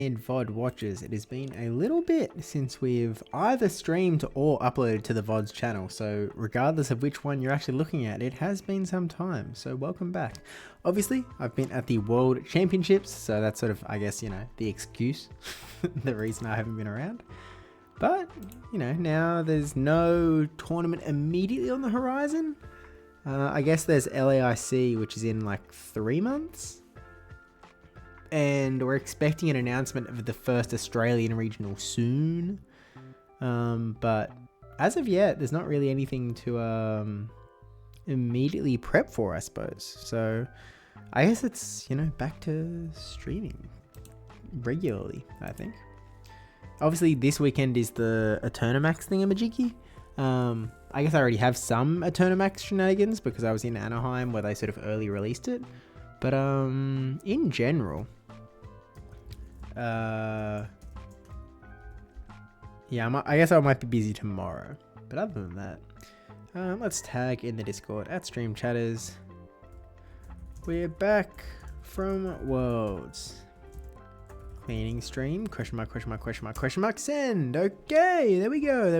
And VOD watchers, it has been a little bit since we've either streamed or uploaded to the VOD's channel, so regardless of which one you're actually looking at, it has been some time, so welcome back. Obviously, I've been at the World Championships, so that's sort of, I guess, the excuse, the reason I haven't been around. But, now there's no tournament immediately on the horizon. I guess there's LAIC, which is in like 3 months. And we're expecting an announcement of the first Australian regional soon. But as of yet, there's not really anything to immediately prep for, I suppose. So I guess it's, back to streaming regularly, I think. Obviously, this weekend is the Eternamax thingamajiggy. I guess I already have some Eternamax shenanigans because I was in Anaheim where they sort of early released it. But in general, yeah, I guess I might be busy tomorrow. But other than that, let's tag in the Discord at Stream Chatters. We're back from Worlds. Cleaning stream, question mark, send. Okay, there we go.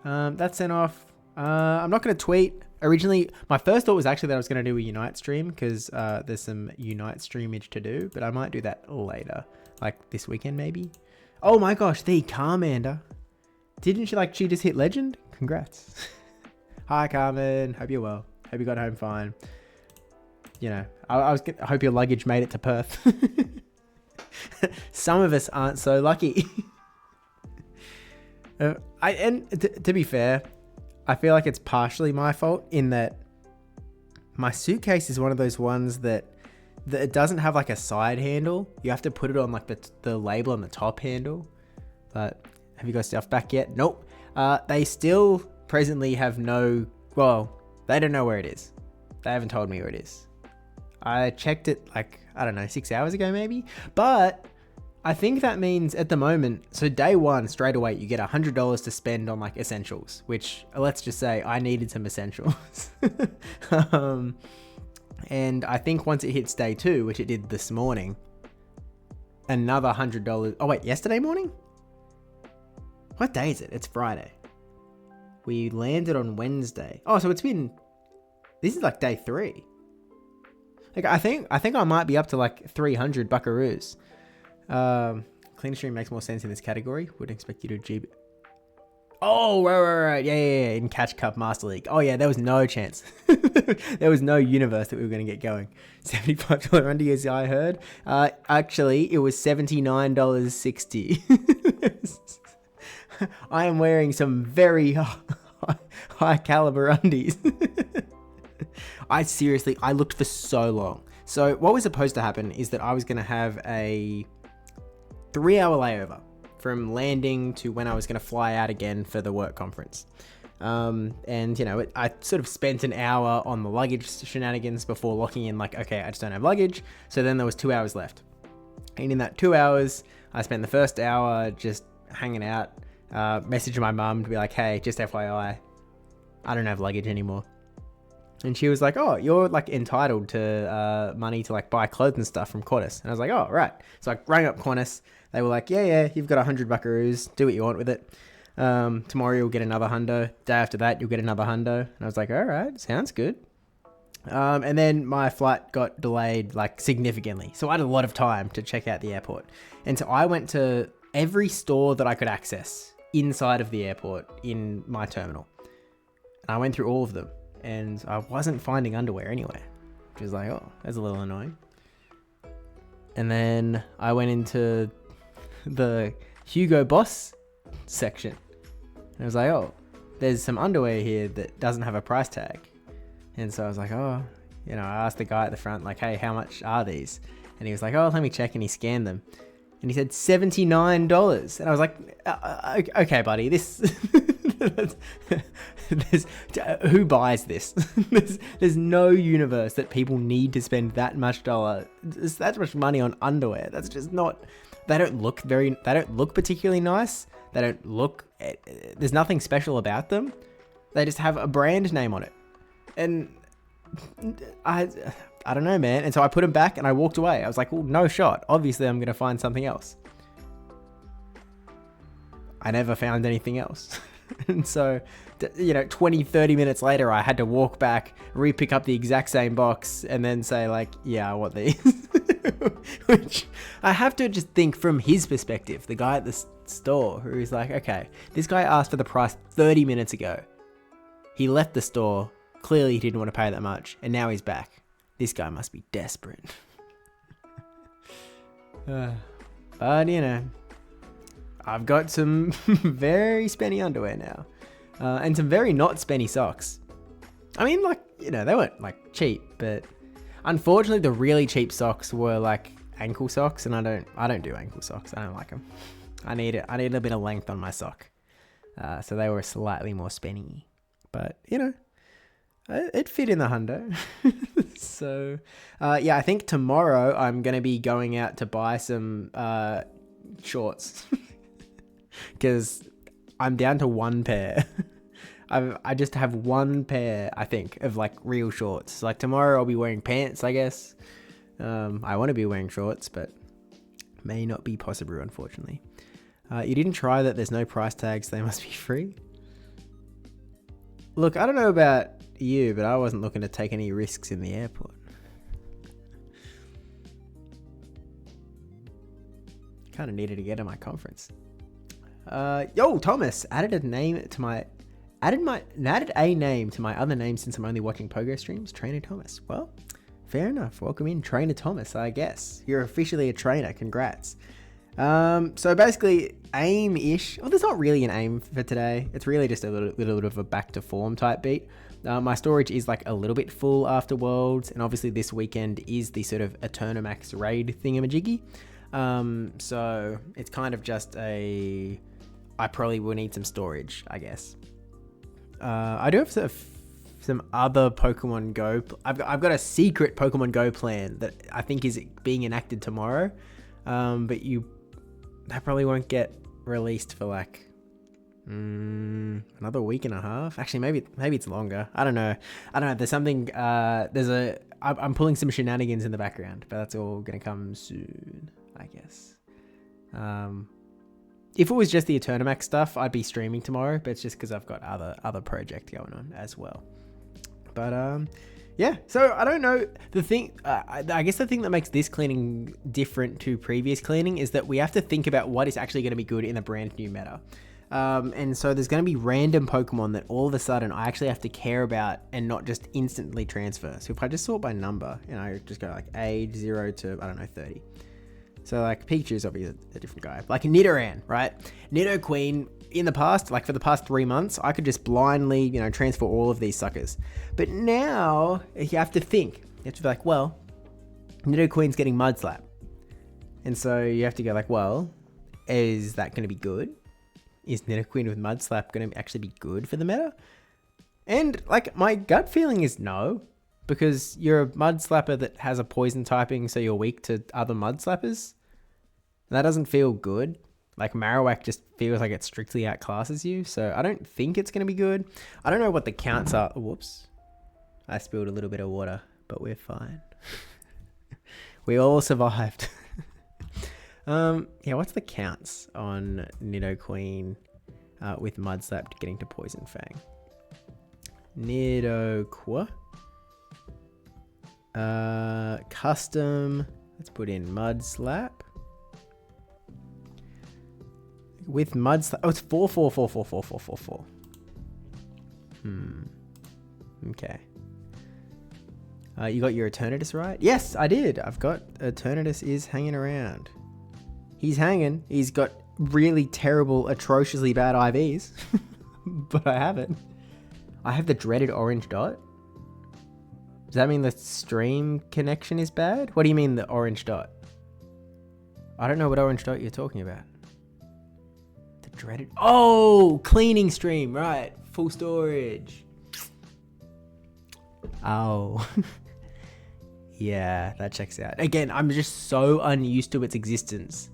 That's sent off. I'm not going to tweet. Originally, my first thought was actually that I was going to do a Unite stream because there's some Unite streamage to do, but I might do that later, like this weekend maybe. Oh my gosh, the Carmander. Didn't she just hit legend? Congrats. Hi Carmen, hope you're well. Hope you got home fine. I hope your luggage made it to Perth. Some of us aren't so lucky. To be fair, I feel like it's partially my fault in that my suitcase is one of those ones that it doesn't have like a side handle. You have to put it on like the label on the top handle. But have you got stuff back yet? Nope. They still presently have they don't know where it is. They haven't told me where it is. I checked it 6 hours ago maybe. But I think that means at the moment, so day one, straight away, you get $100 to spend on like essentials, which let's just say I needed some essentials. And I think once it hits day two, which it did this morning, another $100. Oh wait, yesterday morning? What day is it? It's Friday. We landed on Wednesday. Oh, so this is like day 3. Like I think I might be up to like 300 buckaroos. Clean stream makes more sense in this category. Wouldn't expect you to GB. Oh, right. Yeah. In Catch Cup Master League. Oh yeah, there was no chance. There was no universe that we were going to get going. $75 undies, I heard. Actually, it was $79.60. I am wearing some very high caliber undies. I looked for so long. So what was supposed to happen is that I was going to have a 3-hour layover from landing to when I was going to fly out again for the work conference. I sort of spent an hour on the luggage shenanigans before locking in okay, I just don't have luggage. So then there was 2 hours left. And in that 2 hours, I spent the first hour just hanging out, messaging my mum to be like, hey, just FYI, I don't have luggage anymore. And she was like, oh, you're entitled to money to buy clothes and stuff from Qantas. And I was like, oh, right. So I rang up Qantas. They were like, yeah, you've got 100 buckaroos. Do what you want with it. Tomorrow you'll get another hundo. Day after that, you'll get another hundo. And I was like, all right, sounds good. And then my flight got delayed significantly. So I had a lot of time to check out the airport. And so I went to every store that I could access inside of the airport in my terminal. And I went through all of them. And I wasn't finding underwear anywhere, which was like, oh, that's a little annoying. And then I went into the Hugo Boss section. And I was like, oh, there's some underwear here that doesn't have a price tag. And so I was like, oh, I asked the guy at the front, hey, how much are these? And he was like, oh, let me check. And he scanned them. And he said $79. And I was like, okay, buddy, this... who buys this? there's no universe that people need to spend that much money on underwear. That's just not. They don't look particularly nice. There's nothing special about them. They just have a brand name on it, and I don't know, man. And so I put them back and I walked away. I was like, well, no shot. Obviously, I'm going to find something else. I never found anything else. And so, 20, 30 minutes later, I had to walk back, re-pick up the exact same box, and then say like, yeah, I want these. Which I have to just think from his perspective, the guy at the store, who's like, okay, this guy asked for the price 30 minutes ago. He left the store. Clearly he didn't want to pay that much, and now he's back. This guy must be desperate. But, I've got some very spenny underwear now. And some very not spenny socks. I mean, they weren't cheap, but unfortunately the really cheap socks were ankle socks, and I don't do ankle socks. I don't like them. I need a bit of length on my sock. So they were slightly more spenny. But, it fit in the hundo. So, I think tomorrow I'm going to be going out to buy some shorts. Because I'm down to one pair. I just have one pair, I think, of real shorts. Tomorrow I'll be wearing pants, I guess. I want to be wearing shorts, but may not be possible, unfortunately. You didn't try that there's no price tags, they must be free? Look, I don't know about you, but I wasn't looking to take any risks in the airport. Kind of needed to get to my conference. Thomas added a name to my other name since I'm only watching Pogo streams. Trainer Thomas. Well, fair enough. Welcome in, Trainer Thomas. I guess you're officially a trainer. Congrats. So basically, aim-ish. Well, there's not really an aim for today. It's really just a little bit of a back to form type beat. My storage is a little bit full after Worlds, and obviously this weekend is the sort of Eternamax raid thingamajiggy. So it's kind of just I probably will need some storage, I guess. I do have some other Pokemon Go. I've got a secret Pokemon Go plan that I think is being enacted tomorrow. But that probably won't get released for another week and a half. Actually, maybe it's longer. I don't know. There's something. I'm pulling some shenanigans in the background, but that's all gonna come soon, I guess. If it was just the Eternamax stuff, I'd be streaming tomorrow, but it's just because I've got other project going on as well. But so I don't know. The thing, I guess the thing that makes this cleaning different to previous cleaning is that we have to think about what is actually going to be good in the brand new meta. And so there's going to be random Pokemon that all of a sudden I actually have to care about and not just instantly transfer. So if I just sort by number and I just go age 0 to, 30. So Pikachu is obviously a different guy. Nidoran, right? Nidoqueen, in the past, for the past 3 months, I could just blindly, transfer all of these suckers. But now, you have to think. You have to be well, Nidoqueen's getting Mud Slap. And so you have to go well, is that going to be good? Is Nidoqueen with Mud Slap going to actually be good for the meta? And, my gut feeling is no. Because you're a Mud Slapper that has a poison typing, so you're weak to other Mud Slappers. That doesn't feel good. Marowak just feels like it strictly outclasses you, so I don't think it's going to be good. I don't know what the counts are. Whoops. I spilled a little bit of water, but we're fine. We all survived. What's the counts on Nidoqueen with Mud Slap getting to Poison Fang? Nidoqua. Custom. Let's put in Mud Slap. With Mud Slap. Oh, it's 4, 4, 4, 4, 4, 4, 4, 4. Okay. You got your Eternatus right? Yes, I did. I've got Eternatus is hanging around. He's hanging. He's got really terrible, atrociously bad IVs. But I have it. I have the dreaded orange dot. Does that mean the stream connection is bad? What do you mean the orange dot? I don't know what orange dot you're talking about. The dreaded... Oh! Cleaning stream, right. Full storage. Oh. Yeah, that checks out. Again, I'm just so unused to its existence.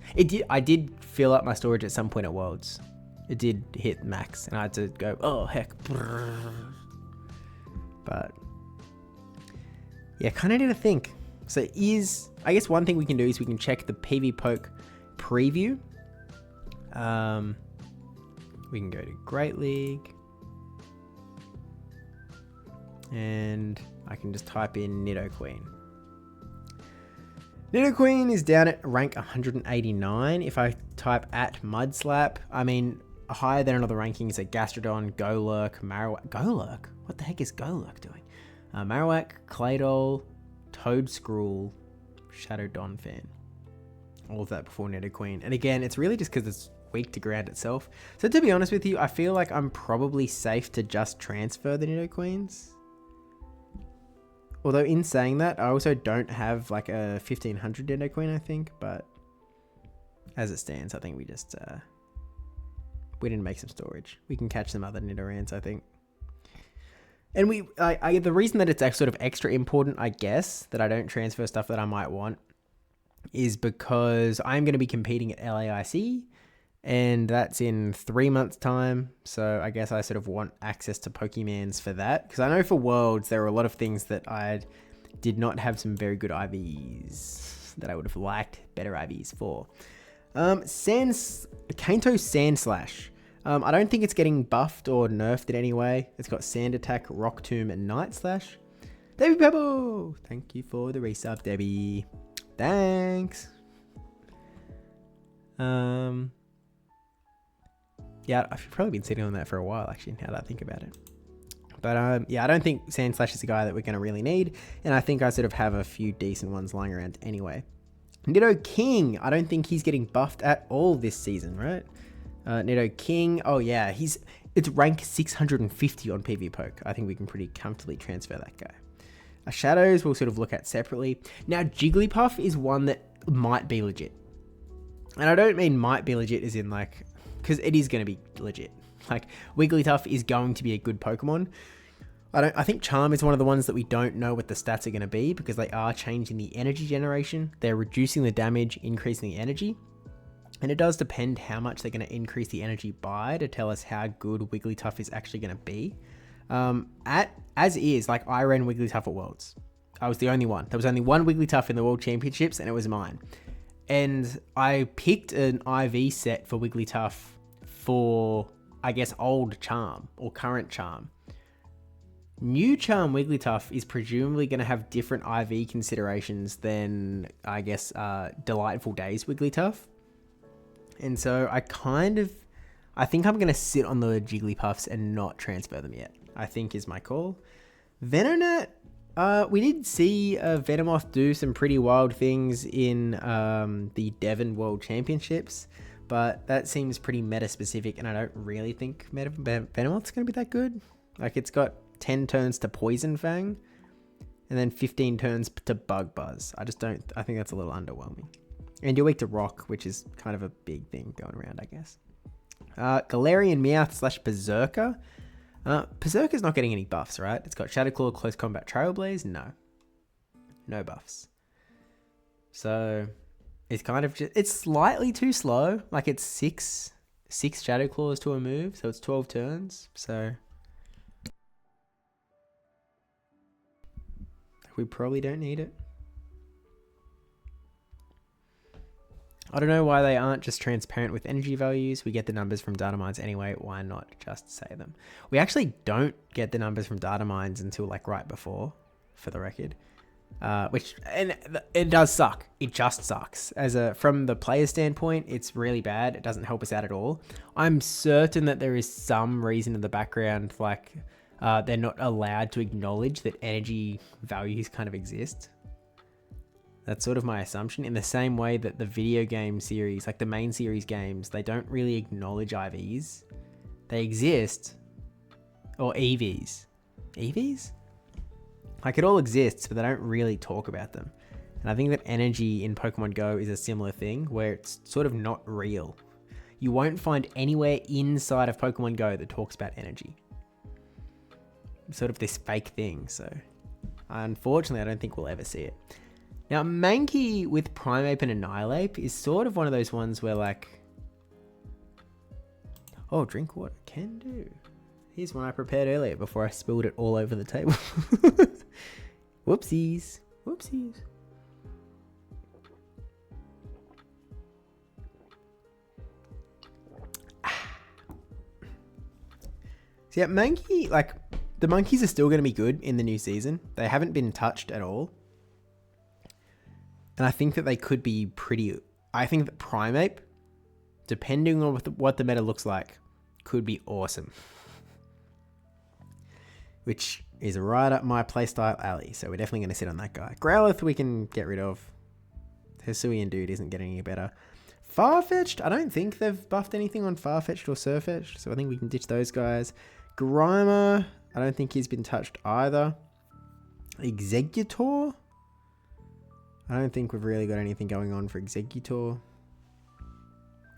I did fill up my storage at some point at Worlds. It did hit max, and I had to go, oh, heck. But... Yeah, kind of need to think. So I guess one thing we can do is we can check the PV Poke preview. We can go to Great League. And I can just type in Nidoqueen. Nidoqueen is down at rank 189. If I type at Mudslap, I mean, higher than another rankings are Gastrodon, Golurk, Marowak. Golurk? What the heck is Golurk doing? Marowak, Claydol, Toedscruel, Shadow Donphan. All of that before Nidoqueen. And again, it's really just because it's weak to ground itself. So to be honest with you, I feel like I'm probably safe to just transfer the Nidoqueens. Although in saying that, I also don't have like a 1500 Nidoqueen, I think. But as it stands, I think we just... we didn't make some storage. We can catch some other Nidorans, I think. And the reason that it's sort of extra important, I guess, that I don't transfer stuff that I might want is because I'm going to be competing at LAIC, and that's in 3 months' time. So I guess I sort of want access to Pokemans for that, because I know for Worlds there were a lot of things that I did not have some very good IVs that I would have liked better IVs for. Kanto Sandslash. I don't think it's getting buffed or nerfed in any way. It's got Sand Attack, Rock Tomb, and Night Slash. Debbie Pebble! Thank you for the resub, Debbie. Thanks. Yeah, I've probably been sitting on that for a while, actually, now that I think about it. But yeah, I don't think Sandslash is a guy that we're going to really need. And I think I sort of have a few decent ones lying around anyway. Nidoking, I don't think he's getting buffed at all this season, right? Nidoking, oh yeah, it's rank 650 on PV Poke. I think we can pretty comfortably transfer that guy. Shadows we'll sort of look at separately. Now, Jigglypuff is one that might be legit. And I don't mean might be legit as in like, because it is going to be legit. Like, Wigglytuff is going to be a good Pokemon. I think Charm is one of the ones that we don't know what the stats are going to be, because they are changing the energy generation. They're reducing the damage, increasing the energy. And it does depend how much they're going to increase the energy by to tell us how good Wigglytuff is actually going to be. As is, like, I ran Wigglytuff at Worlds. I was the only one. There was only one Wigglytuff in the World Championships, and it was mine. And I picked an IV set for Wigglytuff for, I guess, old Charm or current Charm. New Charm Wigglytuff is presumably going to have different IV considerations than, I guess, Delightful Days Wigglytuff. And so I think I'm going to sit on the Jigglypuffs and not transfer them yet, I think is my call. Venonat, we did see Venomoth do some pretty wild things in the Devon World Championships, but that seems pretty meta-specific, and I don't really think Venomoth's going to be that good. Like, it's got 10 turns to Poison Fang, and then 15 turns to Bug Buzz. I think that's a little underwhelming. And you're weak to Rock, which is kind of a big thing going around, I guess. Galarian Meowth / Berserker. Berserker's not getting any buffs, right? It's got Shadow Claw, Close Combat, Trailblaze. No buffs. So it's kind of just, it's slightly too slow. Like, it's six Shadow Claws to a move, so it's 12 turns. So we probably don't need it. I don't know why they aren't just transparent with energy values. We get the numbers from data mines anyway. Why not just say them? We actually don't get the numbers from data mines until like right before, for the record. And it does suck. It just sucks. From the player standpoint, it's really bad. It doesn't help us out at all. I'm certain that there is some reason in the background, like they're not allowed to acknowledge that energy values kind of exist. That's sort of my assumption, in the same way that the video game series, like the main series games, they don't really acknowledge IVs. They exist. Or EVs. EVs? Like, it all exists, but they don't really talk about them. And I think that energy in Pokemon Go is a similar thing, where it's sort of not real. You won't find anywhere inside of Pokemon Go that talks about energy. It's sort of this fake thing, so unfortunately I don't think we'll ever see it. Now, Mankey with Primeape and Annihilape is sort of one of those ones where, like, oh, drink water can do. Here's one I prepared earlier before I spilled it all over the table. Whoopsies. Whoopsies. So yeah, Monkey, like, the monkeys are still going to be good in the new season. They haven't been touched at all. And I think that they could be pretty... I think that Primeape, depending on what the meta looks like, could be awesome. Which is right up my playstyle alley. So we're definitely going to sit on that guy. Growlithe we can get rid of. Hisuian dude isn't getting any better. Farfetch'd, I don't think they've buffed anything on Farfetch'd or Surfetch'd. So I think we can ditch those guys. Grimer, I don't think he's been touched either. Executor, I don't think we've really got anything going on for Executor.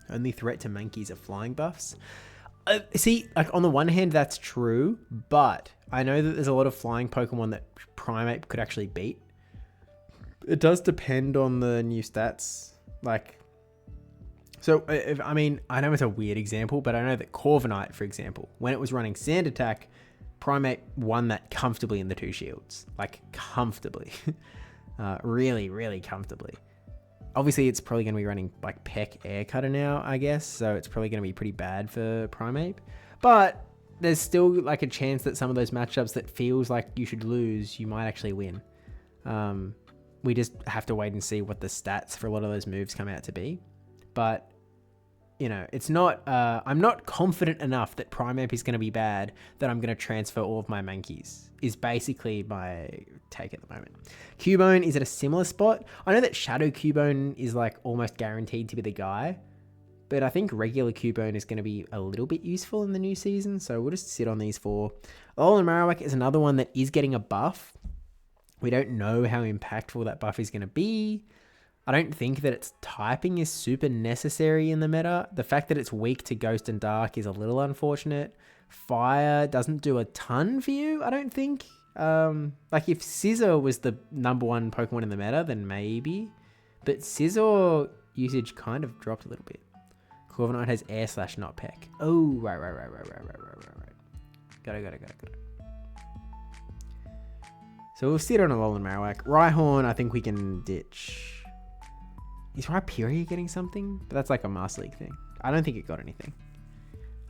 Only threat to monkeys are flying buffs. See, like on the one hand, that's true, but I know that there's a lot of flying Pokemon that Primeape could actually beat. It does depend on the new stats. Like, so, I mean, I know it's a weird example, but I know that Corviknight, for example, when it was running Sand Attack, Primeape won that comfortably in the 2 shields. Like, comfortably. Really, really comfortably. Obviously, it's probably going to be running, like, Peck Air Cutter now, I guess, so it's probably going to be pretty bad for Primeape. But there's still, like, a chance that some of those matchups that feels like you should lose, you might actually win. We just have to wait and see what the stats for a lot of those moves come out to be. But... you know, it's not, I'm not confident enough that Primeape is going to be bad that I'm going to transfer all of my monkeys, is basically my take at the moment. Cubone is at a similar spot. I know that Shadow Cubone is like almost guaranteed to be the guy, but I think regular Cubone is going to be a little bit useful in the new season, so we'll just sit on these 4. Alolan Marowak is another one that is getting a buff. We don't know how impactful that buff is going to be. I don't think that its typing is super necessary in the meta. The fact that it's weak to Ghost and Dark is a little unfortunate. Fire doesn't do a ton for you, I don't think. Like if Scizor was the #1 Pokemon in the meta, then maybe. But Scizor usage kind of dropped a little bit. Corviknight has Air / not Peck. Oh, right. Got it. So we'll sit on Alolan Marowak. Rhyhorn, I think we can ditch. Is Rhyperior getting something? But that's like a Master League thing. I don't think it got anything.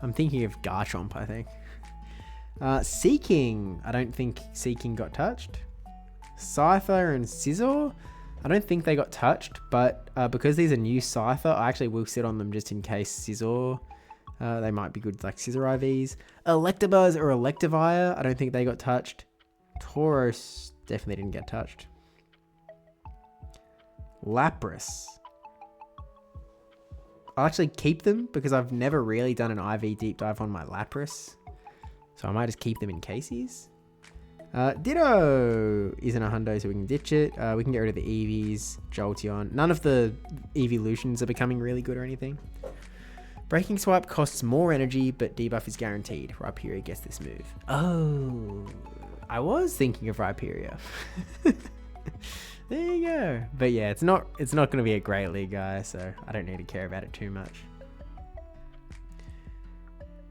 I'm thinking of Garchomp, I think. Seeking. I don't think Seeking got touched. Scyther and Scizor. I don't think they got touched, but because these are new Scyther, I actually will sit on them just in case Scizor. They might be good like Scizor IVs. Electabuzz or Electivire. I don't think they got touched. Tauros definitely didn't get touched. Lapras. I'll actually keep them because I've never really done an IV deep dive on my Lapras. So I might just keep them in cases. Ditto isn't a hundo, so we can ditch it. We can get rid of the Eevees, Jolteon. None of the evolutions are becoming really good or anything. Breaking Swipe costs more energy, but debuff is guaranteed. Rhyperior gets this move. Oh, I was thinking of Rhyperior. There you go. But yeah, it's not going to be a great league, guy, so I don't need to care about it too much.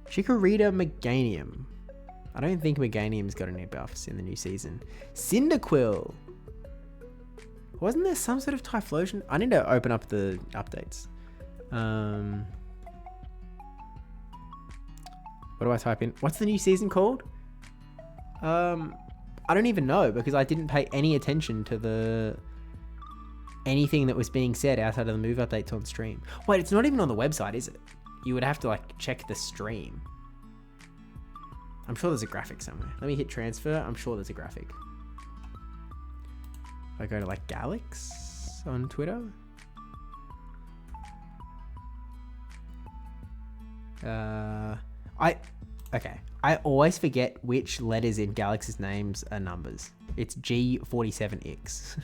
Chikorita Meganium. I don't think Meganium's got any buffs in the new season. Cyndaquil. Wasn't there some sort of Typhlosion? I need to open up the updates. What do I type in? What's the new season called? I don't even know because I didn't pay any attention to anything that was being said outside of the move updates on stream. Wait, it's not even on the website, is it? You would have to like check the stream. I'm sure there's a graphic somewhere. Let me hit transfer. I'm sure there's a graphic. If I go to like Galix on Twitter. Okay. I always forget which letters in Galix's names are numbers. It's G47X.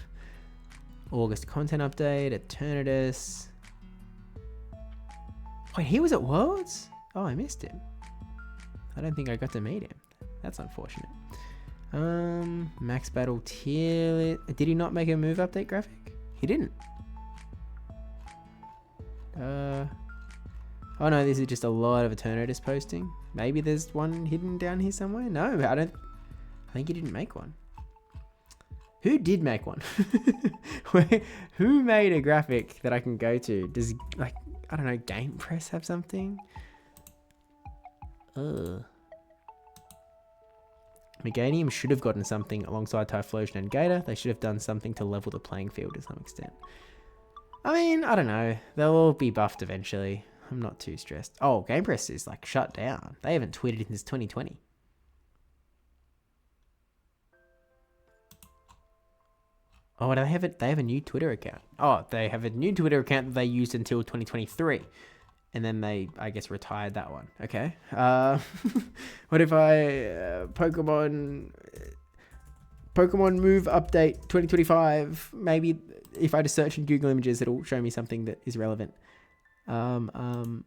August content update, Eternatus. Wait, he was at Worlds? Oh, I missed him. I don't think I got to meet him. That's unfortunate. Max Battle tier. Did he not make a move update graphic? He didn't. Oh no, this is just a lot of Eternatus posting. Maybe there's one hidden down here somewhere. No, I think he didn't make one. Who did make one? Who made a graphic that I can go to? Does, like, I don't know, Game Press have something? Meganium should have gotten something alongside Typhlosion and Gator. They should have done something to level the playing field to some extent. I mean, I don't know. They'll all be buffed eventually. I'm not too stressed. Oh, Game Press is like shut down. They haven't tweeted since 2020. Oh, do they have it? They have a new Twitter account. Oh, they have a new Twitter account that they used until 2023. And then they, I guess, retired that one. Okay. What if I Pokemon Move Update 2025? Maybe if I just search in Google Images, it'll show me something that is relevant. Pokemon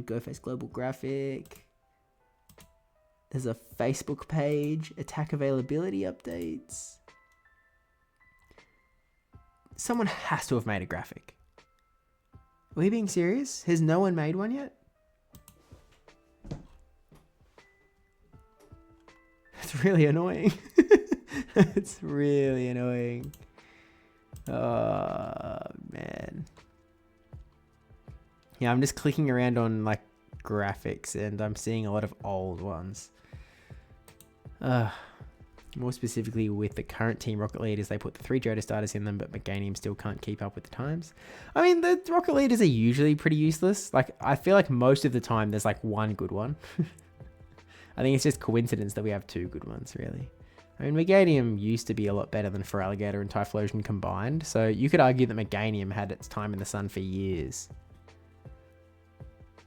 Go Face Global Graphic. There's a Facebook page. Attack availability updates. Someone has to have made a graphic. Are we being serious? Has no one made one yet? It's really annoying. It's really annoying. Oh, man. Yeah, I'm just clicking around on, like, graphics, and I'm seeing a lot of old ones. More specifically with the current Team Rocket Leaders, they put the 3 Johto starters in them, but Meganium still can't keep up with the times. I mean, the Rocket Leaders are usually pretty useless. Like, I feel like most of the time there's like one good one. I think it's just coincidence that we have 2 good ones, really. I mean, Meganium used to be a lot better than Feraligatr and Typhlosion combined, so you could argue that Meganium had its time in the sun for years.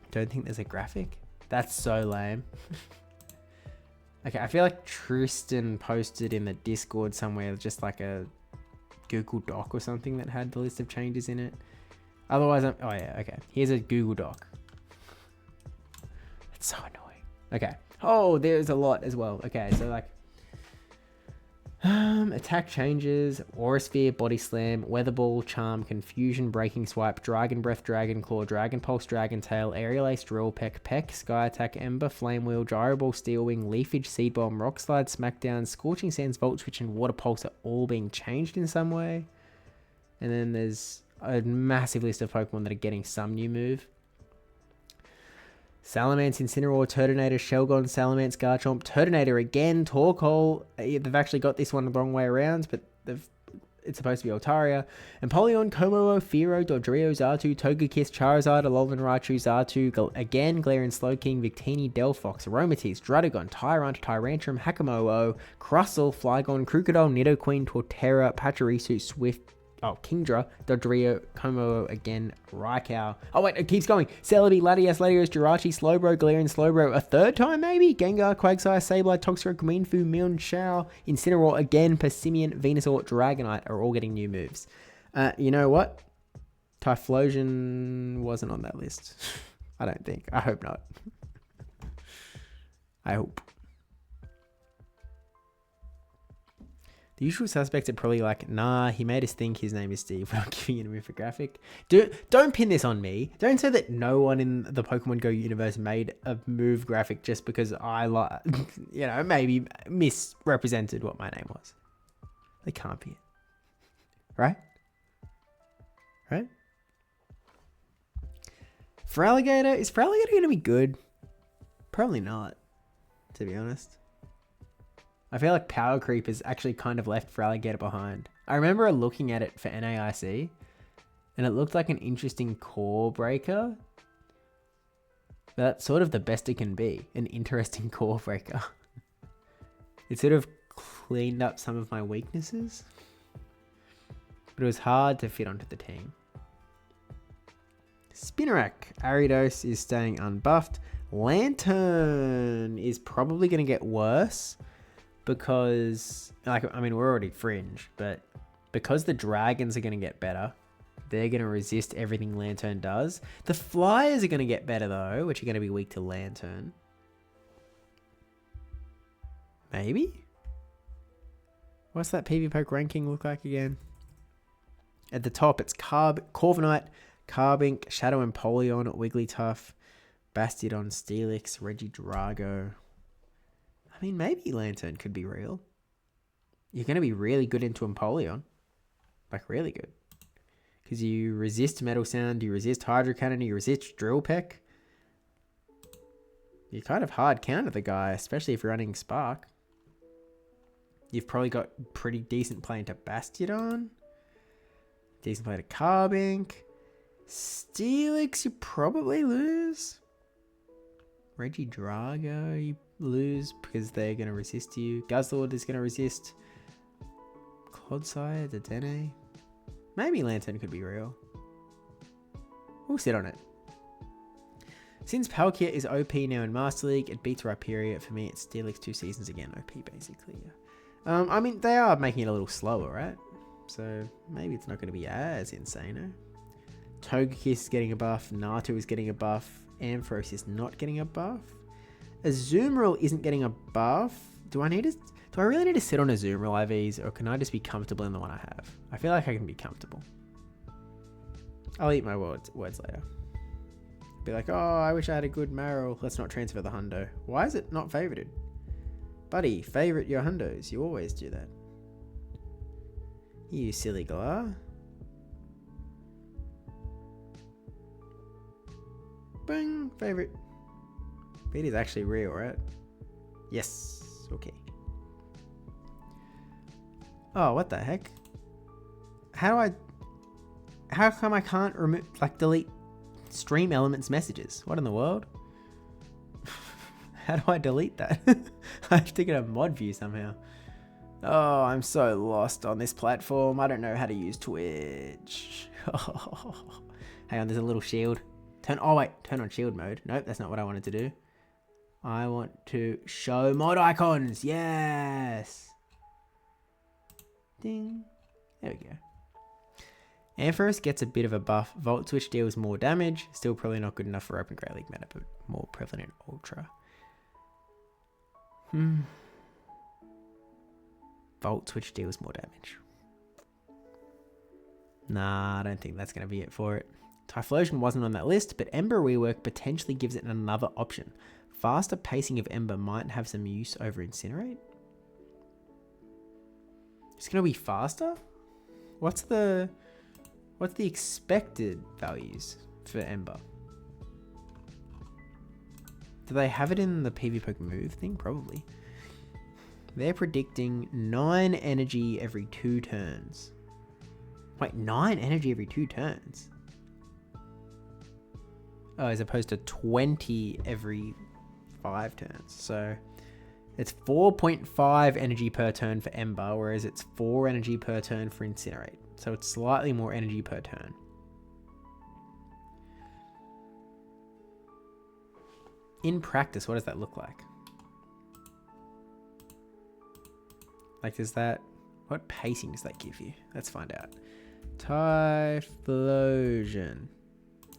Don't think there's a graphic? That's so lame. Okay, I feel like Tristan posted in the Discord somewhere just like a Google Doc or something that had the list of changes in it. Otherwise, oh yeah, okay. Here's a Google Doc. That's so annoying. Okay. Oh, there's a lot as well. Okay, so like attack changes, Aura Sphere, Body Slam, Weather Ball, Charm, Confusion, Breaking Swipe, Dragon Breath, Dragon Claw, Dragon Pulse, Dragon Tail, Aerial Ace, Drill Peck, Peck, Sky Attack, Ember, Flame Wheel, Gyro Ball, Steel Wing, Leafage, Seed Bomb, Rock Slide, Smackdown, Scorching Sands, Volt Switch, and Water Pulse are all being changed in some way. And then there's a massive list of Pokemon that are getting some new move. Salamence, Incineroar, Turtonator, Shelgon, Salamence, Garchomp, Turtonator again, Torkoal. They've actually got this one the wrong way around, but it's supposed to be Altaria. Empoleon, Komodo, Fearow, Dodrio, Xatu, Togekiss, Charizard, Alolan Raichu, Xatu, again, Galarian, Slowking, Victini, Delphox, Aromatisse, Druddigon, Tyrant, Tyrantrum, Hakamo-o, Crustle, Flygon, Krookodile, Nidoqueen, Torterra, Pachirisu, Swift, Kingdra, Dodrio, Komodo again, Raikou. Oh wait, it keeps going. Celebi, Latias, Latios, Jirachi, Slowbro, Galarian, Slowbro, a third time maybe? Gengar, Quagsire, Sableye, Toxicroak, Mienfoo, Mienshao, Incineroar again, Passimian, Venusaur, Dragonite are all getting new moves. You know what? Typhlosion wasn't on that list. I don't think. I hope not. I hope. The usual suspects are probably like, nah, he made us think his name is Steve. We're not giving him a graphic. Don't pin this on me. Don't say that no one in the Pokemon Go universe made a move graphic just because I, maybe misrepresented what my name was. They can't be it. Right? Right? Feraligatr? Is Feraligatr going to be good? Probably not, to be honest. I feel like Power Creep has actually kind of left Feraligatr behind. I remember looking at it for NAIC, and it looked like an interesting core breaker. But that's sort of the best it can be, an interesting core breaker. It sort of cleaned up some of my weaknesses, but it was hard to fit onto the team. Spinarak, Aridos is staying unbuffed. Lantern is probably going to get worse. Because, we're already fringe, but because the dragons are going to get better, they're going to resist everything Lantern does. The flyers are going to get better, though, which are going to be weak to Lantern. Maybe? What's that PvPoke ranking look like again? At the top, it's Corviknight, Carbink, Shadow Empoleon, Wigglytuff, Bastiodon, Steelix, Regidrago. I mean, maybe Lantern could be real. You're going to be really good into Empoleon. Like, really good. Because you resist Metal Sound, you resist Hydro Cannon, you resist Drill Peck. You kind of hard counter the guy, especially if you're running Spark. You've probably got pretty decent play into Bastiodon. Decent play to Carbink. Steelix, you probably lose. Regidrago, you lose because they're going to resist you. Guzzlord is going to resist. Clodsire, Dedenne. Maybe Lantern could be real. We'll sit on it. Since Palkia is OP now in Master League, it beats Rhyperior. For me, it's Steelix 2 seasons again, OP basically. Yeah. I mean, they are making it a little slower, right? So maybe it's not going to be as insane. Eh? Togekiss is getting a buff. Natu is getting a buff. Ampharos is not getting a buff. Azumarill isn't getting a buff. Do I really need to sit on Azumarill IVs, or can I just be comfortable in the one I have? I feel like I can be comfortable. I'll eat my words later. Be like, oh, I wish I had a good Marill. Let's not transfer the hundo. Why is it not favorited? Buddy, favorite your hundos. You always do that. You silly Galar. Bang, favorite. It is actually real, right? Yes. Okay. Oh, what the heck? How come I can't delete Stream Elements messages? What in the world? How do I delete that? I have to get a mod view somehow. Oh, I'm so lost on this platform. I don't know how to use Twitch. Hang on, there's a little shield. Turn on shield mode. Nope, that's not what I wanted to do. I want to show mod icons. Yes. Ding. There we go. Ampharos gets a bit of a buff. Volt Switch deals more damage. Still probably not good enough for Open Grey League meta, but more prevalent in Ultra. Volt Switch deals more damage. Nah, I don't think that's going to be it for it. Typhlosion wasn't on that list, but Ember Rework potentially gives it another option. Faster pacing of Ember might have some use over Incinerate. It's going to be faster? What's the expected values for Ember? Do they have it in the PvPoke move thing? Probably. They're predicting 9 energy every 2 turns. Wait, 9 energy every 2 turns? Oh, as opposed to 20 every 5 turns. So it's 4.5 energy per turn for Ember, whereas it's 4 energy per turn for Incinerate. So it's slightly more energy per turn. In practice, what does that look like? Like, what pacing does that give you? Let's find out. Typhlosion.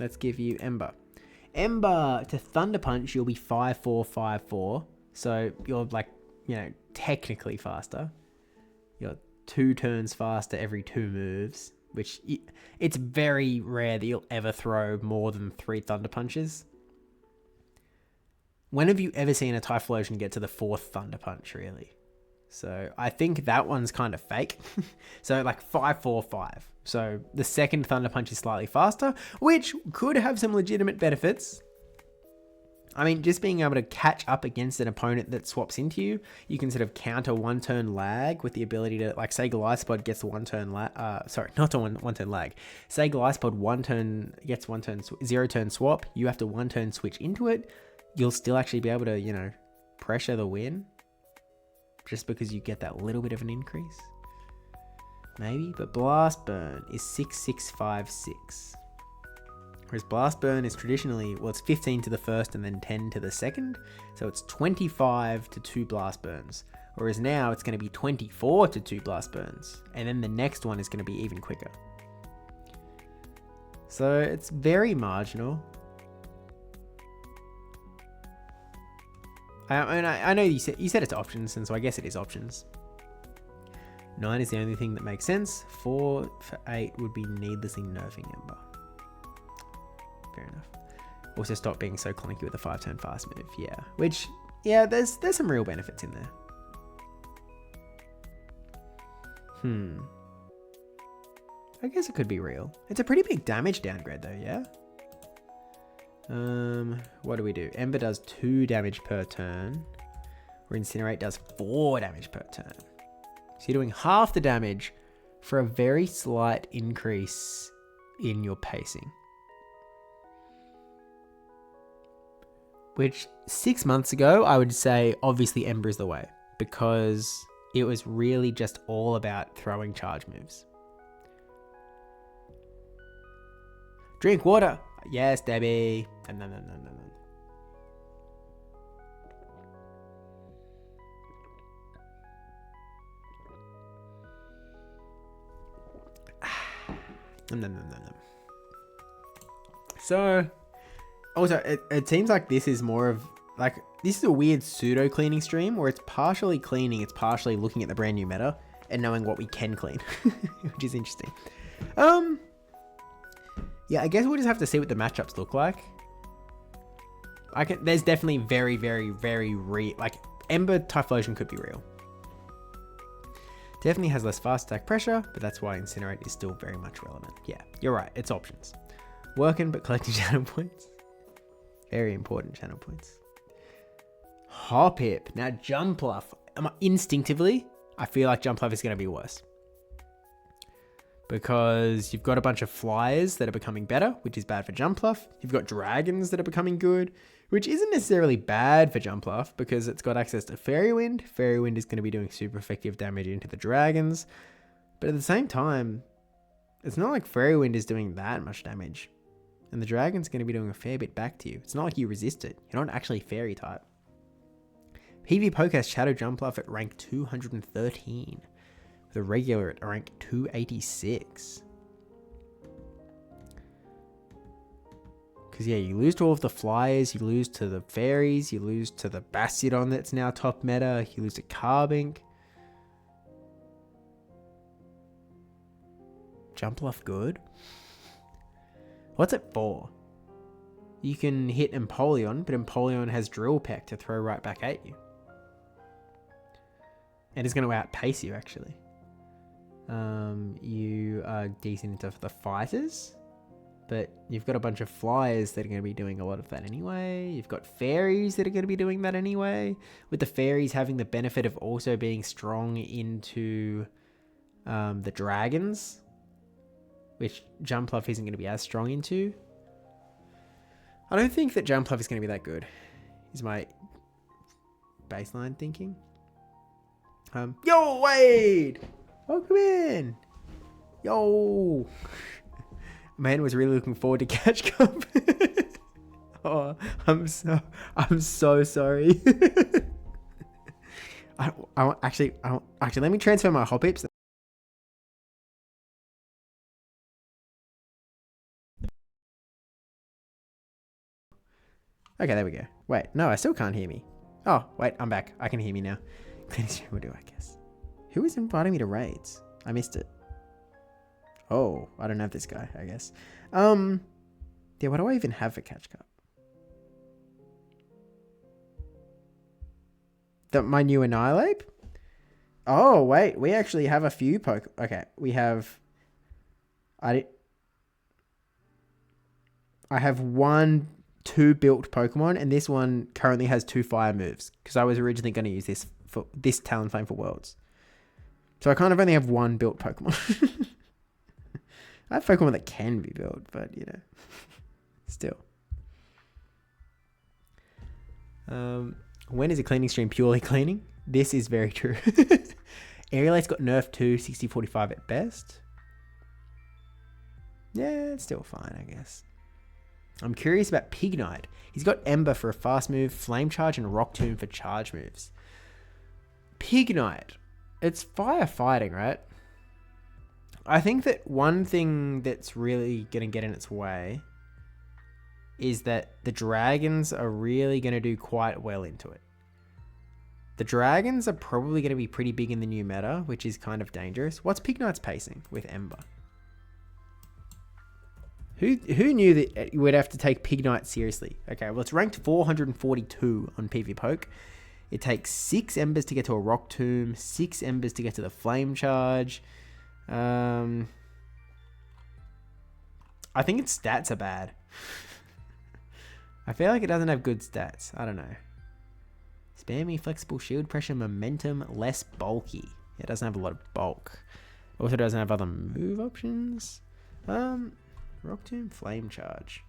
Let's give you Ember. Ember to Thunder Punch, you'll be 5-4, 5-4. So you're technically faster. You're 2 turns faster every 2 moves, which it's very rare that you'll ever throw more than 3 Thunder Punches. When have you ever seen a Typhlosion get to the 4th Thunder Punch, really? So I think that one's kind of fake. So 5-4, 5. So the second Thunder Punch is slightly faster, which could have some legitimate benefits. I mean, just being able to catch up against an opponent that swaps into you, you can sort of counter 1-turn lag with the ability to, say Gliscod gets 1-turn lag. Not a 1-turn lag. Say Gliscod gets 0-turn swap. You have to 1-turn switch into it. You'll still actually be able to, pressure the win. Just because you get that little bit of an increase. Maybe. But Blast Burn is 6-6-5-6. Whereas Blast Burn is traditionally, it's 15 to the first and then 10 to the second. So it's 25 to 2 Blast Burns. Whereas now it's going to be 24 to 2 Blast Burns. And then the next one is going to be even quicker. So it's very marginal. I know you said it's options, and so I guess it is options. 9 is the only thing that makes sense. 4 for 8 would be needlessly nerfing Ember. Fair enough. Also stop being so clunky with a 5-turn fast move. Yeah, which Yeah, there's some real benefits in there. I guess it could be real. It's a pretty big damage downgrade though, yeah? What do we do? Ember does 2 damage per turn. Where Incinerate does 4 damage per turn. So you're doing half the damage for a very slight increase in your pacing. Which 6 months ago, I would say obviously Ember is the way. Because it was really just all about throwing charge moves. Drink water. Yes, Debbie. No. So, also, it seems like this is more of, like, this is a weird pseudo cleaning stream where it's partially cleaning, it's partially looking at the brand new meta and knowing what we can clean, which is interesting. Yeah, I guess we'll just have to see what the matchups look like. There's definitely very, very, very like, Ember Typhlosion could be real. Definitely has less fast attack pressure, but that's why Incinerate is still very much relevant. Yeah, you're right, it's options. Working but collecting channel points. Very important channel points. Hoppip. Now Jumpluff. Instinctively, I feel like Jumpluff is going to be worse. Because you've got a bunch of flyers that are becoming better, which is bad for Jumpluff. You've got dragons that are becoming good, which isn't necessarily bad for Jumpluff because it's got access to Fairy Wind. Fairy Wind is going to be doing super effective damage into the dragons. But at the same time, it's not like Fairy Wind is doing that much damage. And the dragon's going to be doing a fair bit back to you. It's not like you resist it. You're not actually fairy type. PvPoke has Shadow Jumpluff at rank 213. With a regular at rank 286. Because yeah, you lose to all of the flyers, you lose to the fairies, you lose to the Bastiodon that's now top meta, you lose to Carbink. Jumpluff good? What's it for? You can hit Empoleon, but Empoleon has Drill Peck to throw right back at you. And it's going to outpace you, actually. You are decent into the fighters, but you've got a bunch of flyers that are going to be doing a lot of that anyway. You've got fairies that are going to be doing that anyway, with the fairies having the benefit of also being strong into the dragons, which Jumpluff isn't going to be as strong into. I don't think that Jumpluff is going to be that good, is my baseline thinking. Yo, Wade! Welcome in! Yo! Man was really looking forward to Catch Cup. Oh, I'm so sorry. Actually, let me transfer my Hoppips. Okay, there we go. Wait, no, I still can't hear me. Oh, wait, I'm back. I can hear me now. What do I guess? Who is inviting me to raids? I missed it. Oh, I don't have this guy, I guess. Yeah, what do I even have for Catch Cup? My new Annihilate? Oh, wait, we actually have a few Okay, we have... I have 2 built Pokemon, and this one currently has 2 fire moves, because I was originally going to use this for this Talonflame for Worlds. So I kind of only have 1 built Pokemon. I have Pokemon that can be built, but, you know, still. When is a cleaning stream purely cleaning? This is very true. Aerialate's got nerfed to 60-45 at best. Yeah, it's still fine, I guess. I'm curious about Pignite. He's got Ember for a fast move, Flame Charge, and Rock Tomb for charge moves. Pignite. It's firefighting, right? I think that one thing that's really going to get in its way is that the dragons are really going to do quite well into it. The dragons are probably going to be pretty big in the new meta, which is kind of dangerous. What's Pignite's pacing with Ember? Who knew that you would have to take Pignite seriously? Okay, well, it's ranked 442 on PvPoke. It takes 6 embers to get to a Rock Tomb, 6 embers to get to the Flame Charge. I think its stats are bad. I feel like it doesn't have good stats. I don't know. Spammy, flexible, shield pressure, momentum, less bulky. It doesn't have a lot of bulk. Also doesn't have other move options. Rock Tomb, Flame Charge.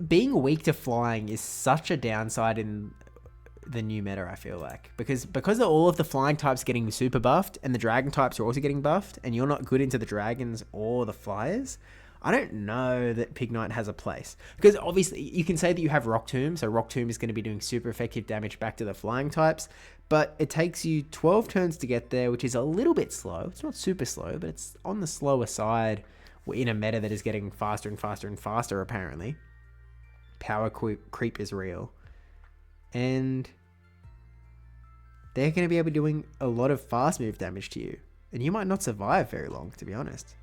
Being weak to flying is such a downside in the new meta, I feel like. Because all of the flying types getting super buffed and the dragon types are also getting buffed and you're not good into the dragons or the flyers, I don't know that Pignite has a place. Because obviously you can say that you have Rock Tomb, so Rock Tomb is going to be doing super effective damage back to the flying types, but it takes you 12 turns to get there, which is a little bit slow. It's not super slow, but it's on the slower side in a meta that is getting faster and faster and faster, apparently. Power creep is real. And they're going to be able to doing a lot of fast move damage to you. And you might not survive very long, to be honest.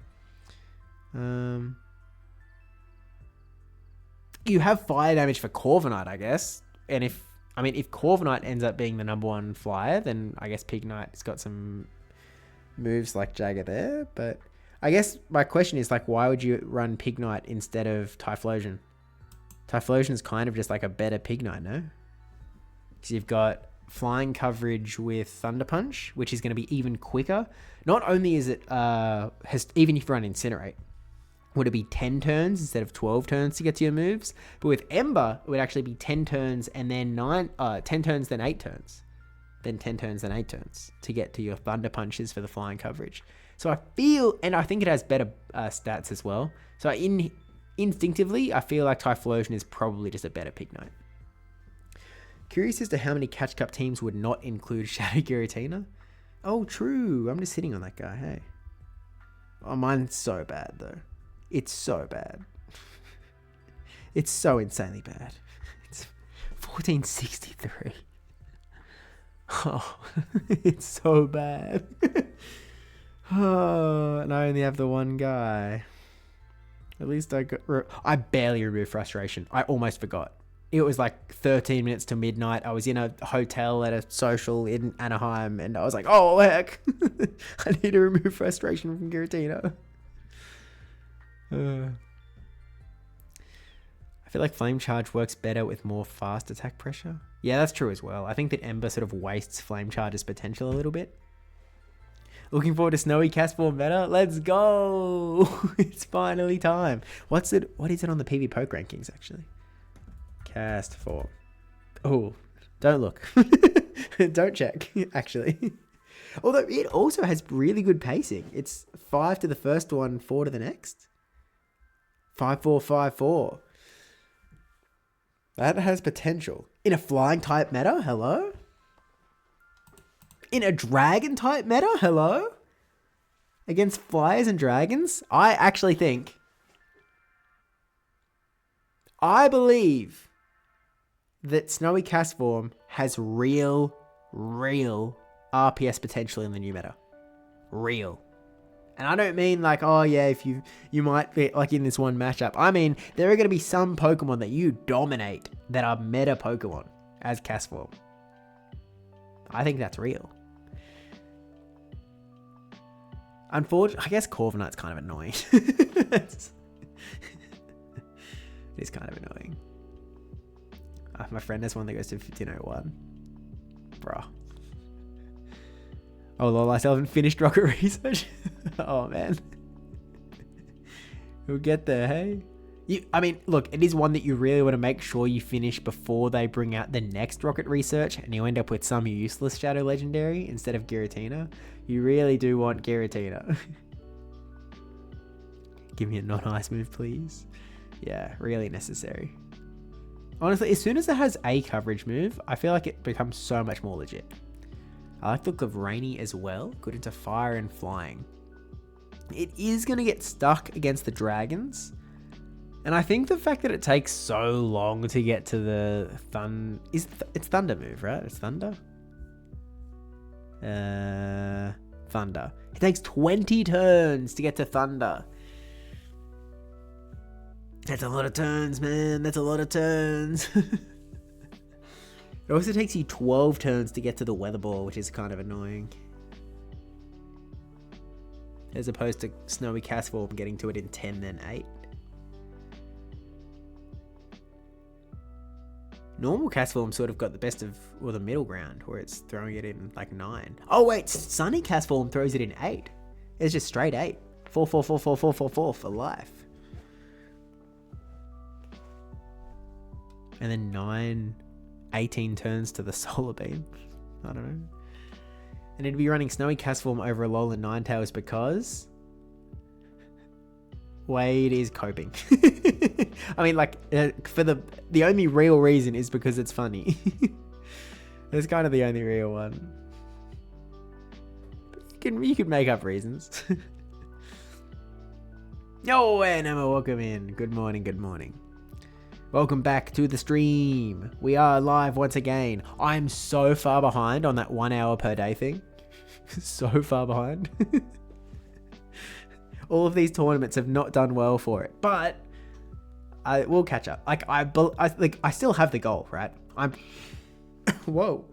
You have fire damage for Corviknight, I guess. And if Corviknight ends up being the #1 flyer, then I guess Pignite's got some moves like Jagger there. But I guess my question is, like, why would you run Pignite instead of Typhlosion? Typhlosion is kind of just like a better Pignite, no? Because you've got flying coverage with Thunder Punch, which is going to be even quicker. Not only is it, even if you run Incinerate, would it be 10 turns instead of 12 turns to get to your moves? But with Ember, it would actually be 10 turns and then 10 turns, then 8 turns. Then 10 turns, then 8 turns to get to your Thunder Punches for the flying coverage. So I feel, and I think it has better stats as well. So instinctively, I feel like Typhlosion is probably just a better Pignite. Curious as to how many Catch Cup teams would not include Shadow Giratina. Oh, true. I'm just sitting on that guy, hey. Oh, mine's so bad, though. It's so bad. It's so insanely bad. It's 1463. Oh, it's so bad. Oh, and I only have the one guy. At least I barely removed Frustration. I almost forgot. It was like 13 minutes to midnight. I was in a hotel at a social in Anaheim, and I was like, oh, heck. I need to remove Frustration from Giratina. I feel like Flame Charge works better with more fast attack pressure. Yeah, that's true as well. I think that Ember sort of wastes Flame Charge's potential a little bit. Looking forward to Snowy Castform meta. Let's go! It's finally time. What is it on the PvPoke rankings, actually? Castform. Oh, don't look. Don't check, actually. Although it also has really good pacing. It's 5 to the first one, 4 to the next. 5-4-5-4. That has potential. In a flying type meta, hello? In a dragon type meta, hello? Against flyers and dragons? I believe that Snowy Castform has real RPS potential in the new meta. Real. And I don't mean like, oh yeah, if you might be like in this one matchup. I mean, there are going to be some Pokemon that you dominate that are meta Pokemon as Castform. I think that's real. Unfortunately, I guess Corviknight's kind of annoying. It is kind of annoying. My friend has one that goes to 1501. Bruh. Oh lol, I still haven't finished rocket research. Oh man. We'll get there, hey? Look, it is one that you really want to make sure you finish before they bring out the next rocket research and you end up with some useless Shadow Legendary instead of Giratina. You really do want Giratina. Give me a non-ice move, please. Yeah, really necessary. Honestly, as soon as it has a coverage move, I feel like it becomes so much more legit. I like the look of Rainy as well. Good into fire and flying. It is going to get stuck against the dragons. And I think the fact that it takes so long to get to the it's Thunder move, right? It's Thunder? Thunder. It takes 20 turns to get to Thunder. That's a lot of turns, man. That's a lot of turns. It also takes you 12 turns to get to the weather ball, which is kind of annoying. As opposed to Snowy Castform getting to it in 10, then 8. Normal Castform sort of got the best of, or the middle ground, where it's throwing it in like 9. Oh wait, Sunny Castform throws it in 8. It's just straight 8. 4, 4, 4, 4, 4, 4, 4 for life. And then 9, 18 turns to the solar beam. I don't know. And it'd be running Snowy Castform over Alolan Ninetales because Wade is coping. I mean, like, for the only real reason is because it's funny. That's kind of the only real one. But you could make up reasons. Yo, and Emma, welcome in. Good morning, good morning. Welcome back to the stream. We are live once again. I'm so far behind on that 1 hour per day thing. So far behind. All of these tournaments have not done well for it, but I will catch up. Like I still have the goal, right? Whoa.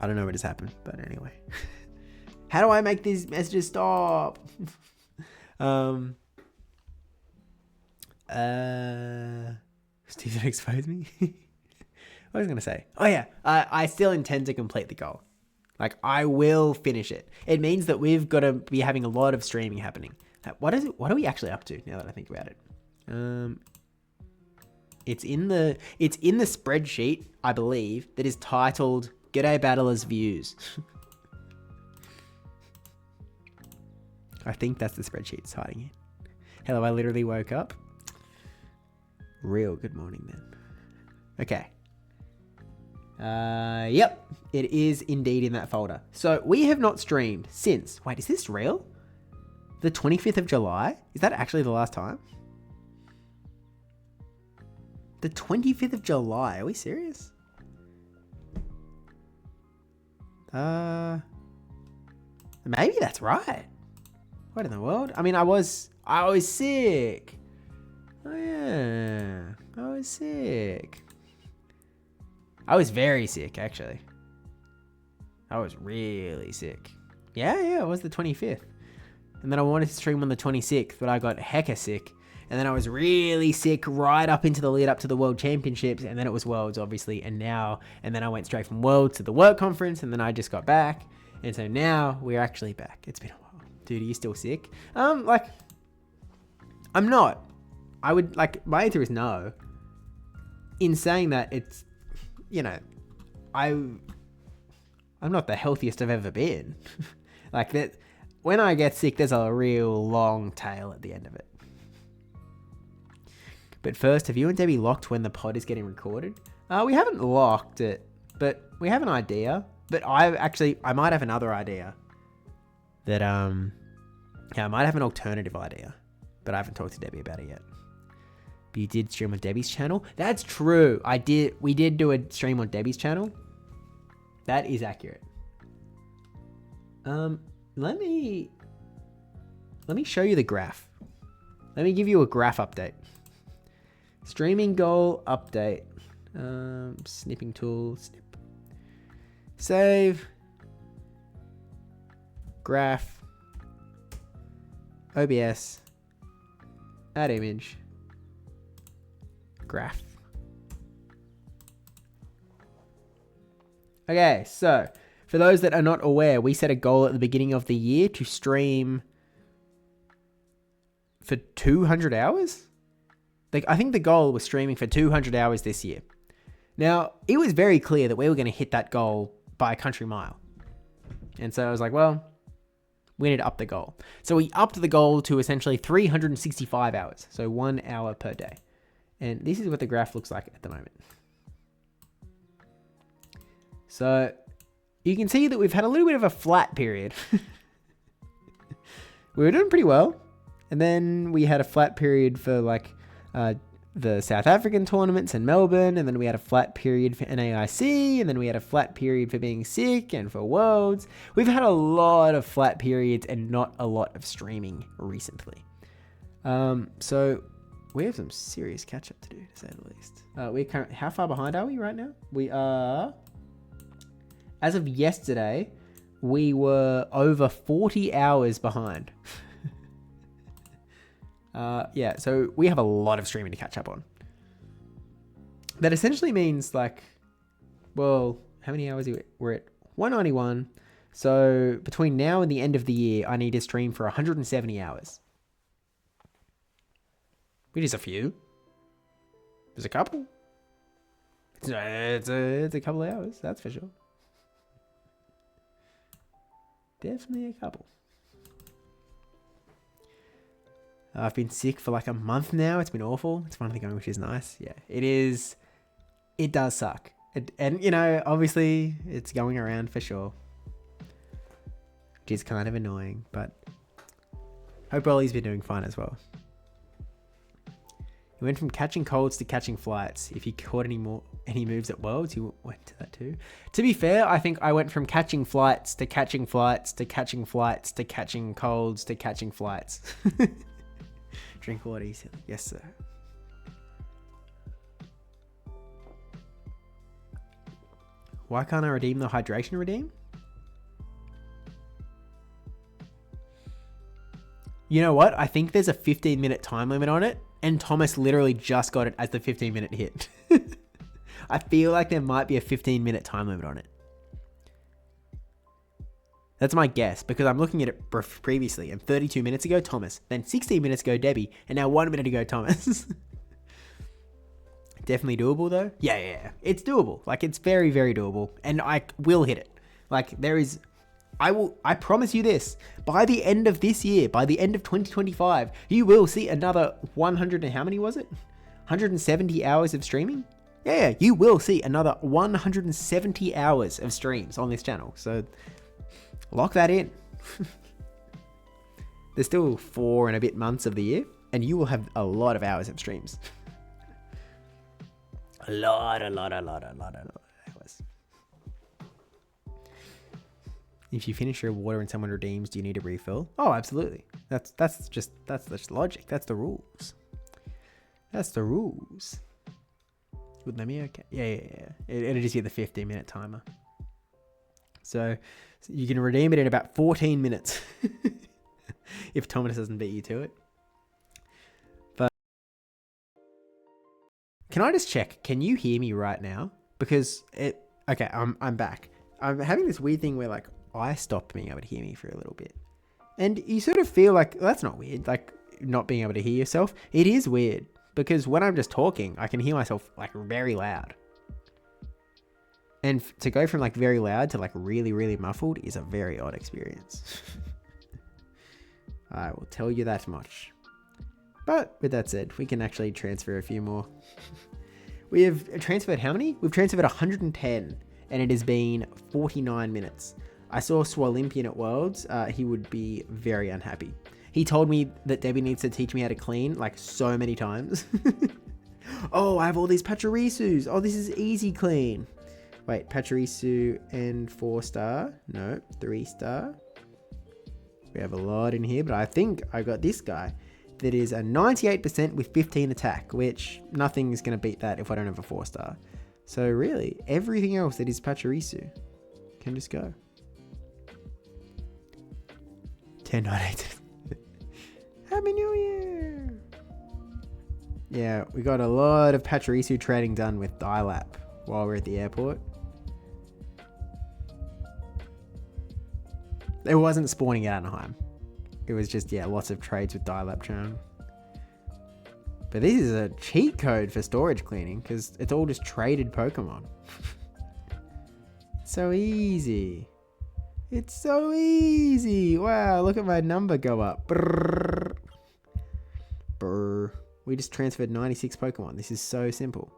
I don't know what has happened, but anyway. How do I make these messages stop? Steve exposed me. What was I going to say? Oh yeah, I still intend to complete the goal. Like, I will finish it. It means that we've got to be having a lot of streaming happening. What are we actually up to now that I think about it? It's in the spreadsheet, I believe, that is titled G'day Battlers Views. I think that's the spreadsheet it's hiding in. Hello, I literally woke up. Real good morning then. Okay. Yep, it is indeed in that folder. So we have not streamed since, wait, is this real? The 25th of July? Is that actually the last time? The 25th of July, are we serious? Maybe that's right. What in the world? I mean, I was sick. Oh yeah, I was sick. I was very sick, actually. I was really sick. Yeah, it was the 25th. And then I wanted to stream on the 26th, but I got hecka sick. And then I was really sick right up into the lead up to the World Championships. And then it was Worlds, obviously. And then I went straight from Worlds to the Work Conference. And then I just got back. And so now we're actually back. It's been a while. Dude, are you still sick? I'm not. I would, my answer is no. In saying that, it's, I'm not the healthiest I've ever been. That, when I get sick, there's a real long tail at the end of it. But first, have you and Debbie locked when the pod is getting recorded? We haven't locked it, but we have an idea. But I might have another idea. That, I might have an alternative idea. But I haven't talked to Debbie about it yet. But you did stream on Debbie's channel? That's true. We did do a stream on Debbie's channel. That is accurate. Let me show you the graph. Let me give you a graph update. Streaming goal update. Snipping tool. Snip. Save. Graph. OBS. Add image. Graph. Okay, so for those that are not aware, we set a goal at the beginning of the year to stream for 200 hours. I think the goal was streaming for 200 hours this year. Now, it was very clear that we were going to hit that goal by a country mile. And so I was like, well, we need to up the goal. So we upped the goal to essentially 365 hours. So 1 hour per day. And this is what the graph looks like at the moment. So you can see that we've had a little bit of a flat period. We were doing pretty well. And then we had a flat period for the South African tournaments in Melbourne, and then we had a flat period for NAIC, and then we had a flat period for being sick and for Worlds. We've had a lot of flat periods and not a lot of streaming recently. So we have some serious catch up to do, to say the least. How far behind are we right now? We are, as of yesterday, we were over 40 hours behind. Yeah, so we have a lot of streaming to catch up on. That essentially means like, well, how many hours are we? We're at 191. So between now and the end of the year, I need to stream for 170 hours. Which is a few. There's a couple. It's a couple of hours, that's for sure. Definitely a couple. I've been sick for like a month now. It's been awful. It's finally going, which is nice. Yeah, it is. It does suck. And, you know, obviously it's going around for sure. Which is kind of annoying, but hope Ollie's been doing fine as well. He went from catching colds to catching flights. If he caught any moves at Worlds, he went to that too. To be fair, I think I went from catching flights to catching flights to catching flights to catching colds to catching flights. Drink water easily. Yes, sir. Why can't I redeem the hydration redeem? You know what? I think there's a 15-minute time limit on it, and Thomas literally just got it as the 15-minute hit. I feel like there might be a 15-minute time limit on it. That's my guess, because I'm looking at it previously, and 32 minutes ago, Thomas. Then 16 minutes ago, Debbie. And now 1 minute ago, Thomas. Definitely doable, though? Yeah. It's doable. Like, it's very, very doable. And I will hit it. Like, there is... I promise you this. By the end of this year, by the end of 2025, you will see another 100... and how many was it? 170 hours of streaming? Yeah, you will see another 170 hours of streams on this channel. So... lock that in. There's still 4 and a bit months of the year, and you will have a lot of hours of streams. A lot of hours. If you finish your water and someone redeems, do you need a refill? Oh, absolutely. That's just logic. That's the rules. That's the rules. Would let me okay? Yeah. It'll just be the 15-minute timer. So you can redeem it in about 14 minutes if Thomas doesn't beat you to it. But can I just check? Can you hear me right now? Because okay, I'm back. I'm having this weird thing where like I stopped being able to hear me for a little bit, and you sort of feel like that's not weird. Like not being able to hear yourself, it is weird because when I'm just talking, I can hear myself like very loud. And to go from like very loud to like really, really muffled is a very odd experience. I will tell you that much. But with that said, we can actually transfer a few more. We have transferred how many? We've transferred 110 and it has been 49 minutes. I saw Swolympian at Worlds. He would be very unhappy. He told me that Debbie needs to teach me how to clean like so many times. Oh, I have all these Pachirisus. Oh, this is easy clean. Wait, Pachirisu and 4-star. No, 3-star. We have a lot in here, but I think I got this guy that is a 98% with 15 attack, which nothing is going to beat that if I don't have a 4-star. So really, everything else that is Pachirisu can just go. 10, 9, 8. Happy New Year! Yeah, we got a lot of Pachirisu trading done with Dilap while we're at the airport. It wasn't spawning at Anaheim. It was just, yeah, lots of trades with Dilap Churn. But this is a cheat code for storage cleaning because it's all just traded Pokemon. It's so easy. It's so easy. Wow, look at my number go up. Brrr. Brrr. We just transferred 96 Pokemon. This is so simple.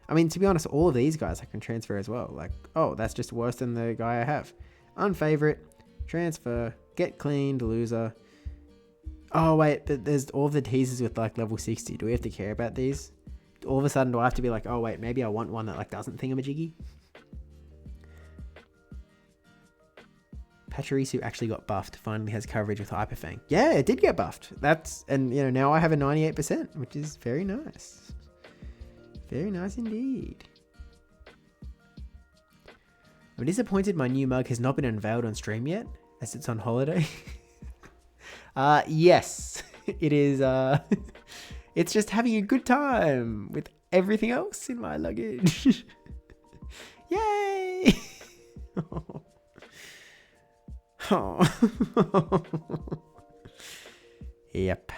I mean, to be honest, all of these guys I can transfer as well. Like, oh, that's just worse than the guy I have. Unfavorite. Transfer. Get cleaned. Loser. Oh, wait. But there's all the teasers with like level 60. Do we have to care about these? all of a sudden do I have to be like, oh wait, maybe I want one that like doesn't thingamajiggy? Pachirisu actually got buffed. Finally has coverage with Hyperfang. Yeah, it did get buffed. And you know, now I have a 98%, which is very nice. Very nice indeed. I'm disappointed my new mug has not been unveiled on stream yet, as it's on holiday. Yes, it is. It's just having a good time with everything else in my luggage. Yay! Oh. Yep.